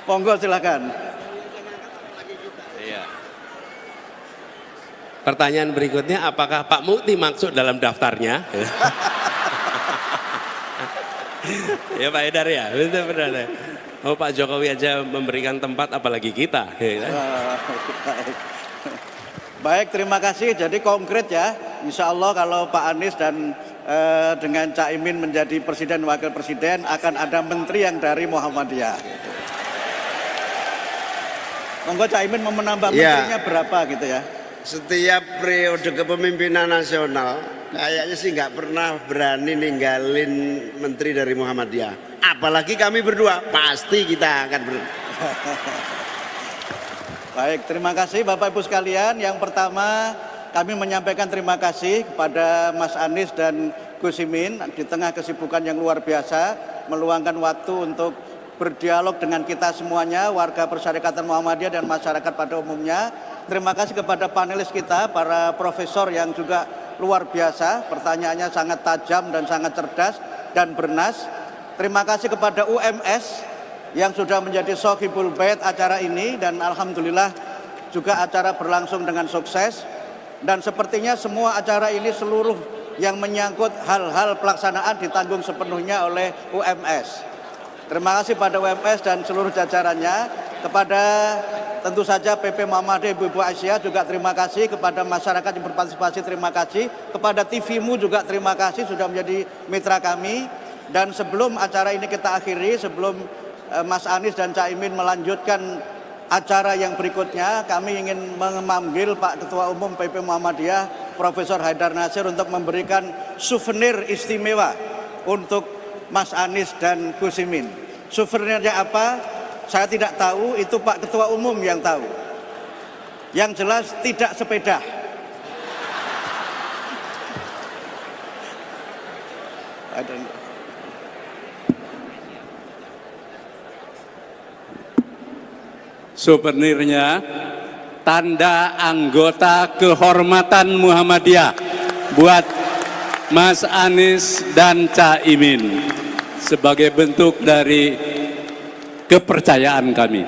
Monggo silakan. Iya. Pertanyaan berikutnya, apakah Pak Mukti maksud dalam daftarnya? Ya Pak Haidar ya, betul benar. Oh Pak Jokowi aja memberikan tempat, apalagi kita. Baik, terima kasih. Jadi konkret ya, insya Allah kalau Pak Anies dan dengan Caimin menjadi presiden wakil presiden akan ada menteri yang dari Muhammadiyah. Monggo Caimin mau menambah menterinya berapa gitu ya? Setiap periode kepemimpinan nasional kayaknya sih nggak pernah berani ninggalin menteri dari Muhammadiyah. Apalagi kami berdua, pasti kita akan Baik, terima kasih Bapak Ibu sekalian. Yang pertama, kami menyampaikan terima kasih kepada Mas Anies dan Gus Imin di tengah kesibukan yang luar biasa meluangkan waktu untuk berdialog dengan kita semuanya, warga Persyarikatan Muhammadiyah dan masyarakat pada umumnya. Terima kasih kepada panelis kita, para profesor yang juga luar biasa, pertanyaannya sangat tajam dan sangat cerdas dan bernas. Terima kasih kepada UMS yang sudah menjadi Sohibul Bait acara ini, dan alhamdulillah juga acara berlangsung dengan sukses. Dan sepertinya semua acara ini seluruh yang menyangkut hal-hal pelaksanaan ditanggung sepenuhnya oleh UMS. Terima kasih pada UMS dan seluruh jajarannya, kepada tentu saja PP Muhammadiyah Ibu-Ibu Aisyah juga terima kasih, kepada masyarakat yang berpartisipasi terima kasih, kepada TV-mu juga terima kasih sudah menjadi mitra kami. Dan sebelum acara ini kita akhiri, sebelum Mas Anies dan Cak Imin melanjutkan acara yang berikutnya, kami ingin memanggil Pak Ketua Umum PP Muhammadiyah Profesor Haidar Nasir untuk memberikan souvenir istimewa untuk Mas Anies dan Gus Imin. Souvenirnya apa? Saya tidak tahu, itu Pak Ketua Umum yang tahu. Yang jelas tidak sepeda. Souvenirnya tanda anggota kehormatan Muhammadiyah buat Mas Anies dan Cak Imin sebagai bentuk dari kepercayaan kami.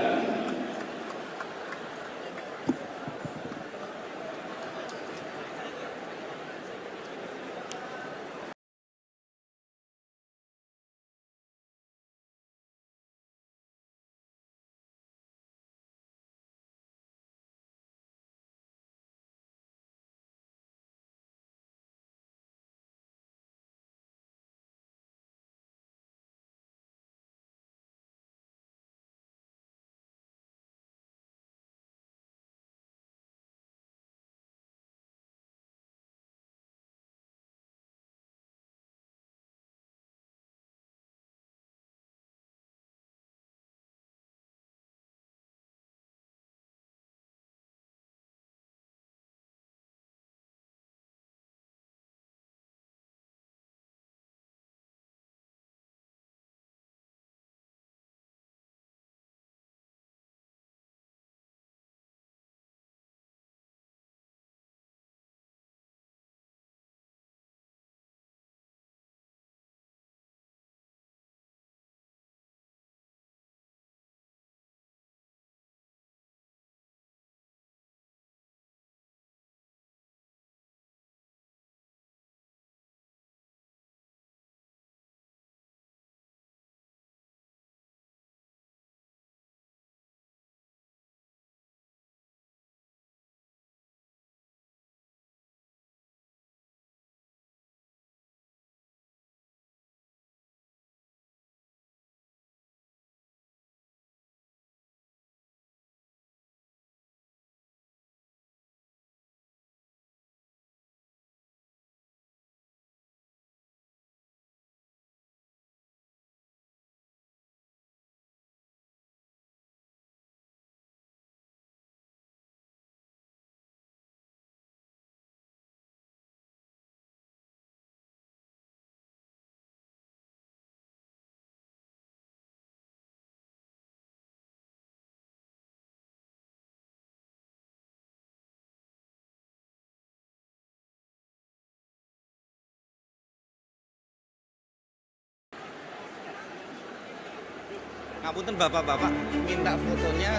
Ngapunten bapak-bapak, minta fotonya.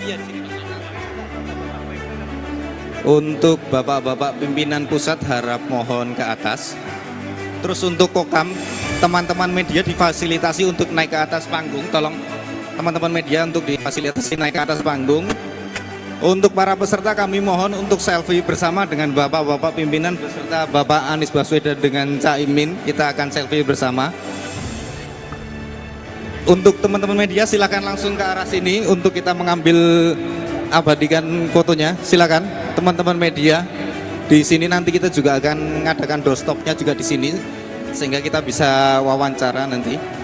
Iya di sini. Untuk bapak-bapak pimpinan pusat harap mohon ke atas. Terus untuk kokam, teman-teman media difasilitasi untuk naik ke atas panggung. Tolong teman-teman media untuk difasilitasi naik ke atas panggung. Untuk para peserta kami mohon untuk selfie bersama dengan bapak-bapak pimpinan beserta Bapak Anies Baswedan dengan Cak Imin. Kita akan selfie bersama. Untuk teman-teman media silakan langsung ke arah sini untuk kita mengambil abadikan fotonya. Silakan teman-teman media. Di sini nanti kita juga akan mengadakan doorstopnya juga di sini sehingga kita bisa wawancara nanti.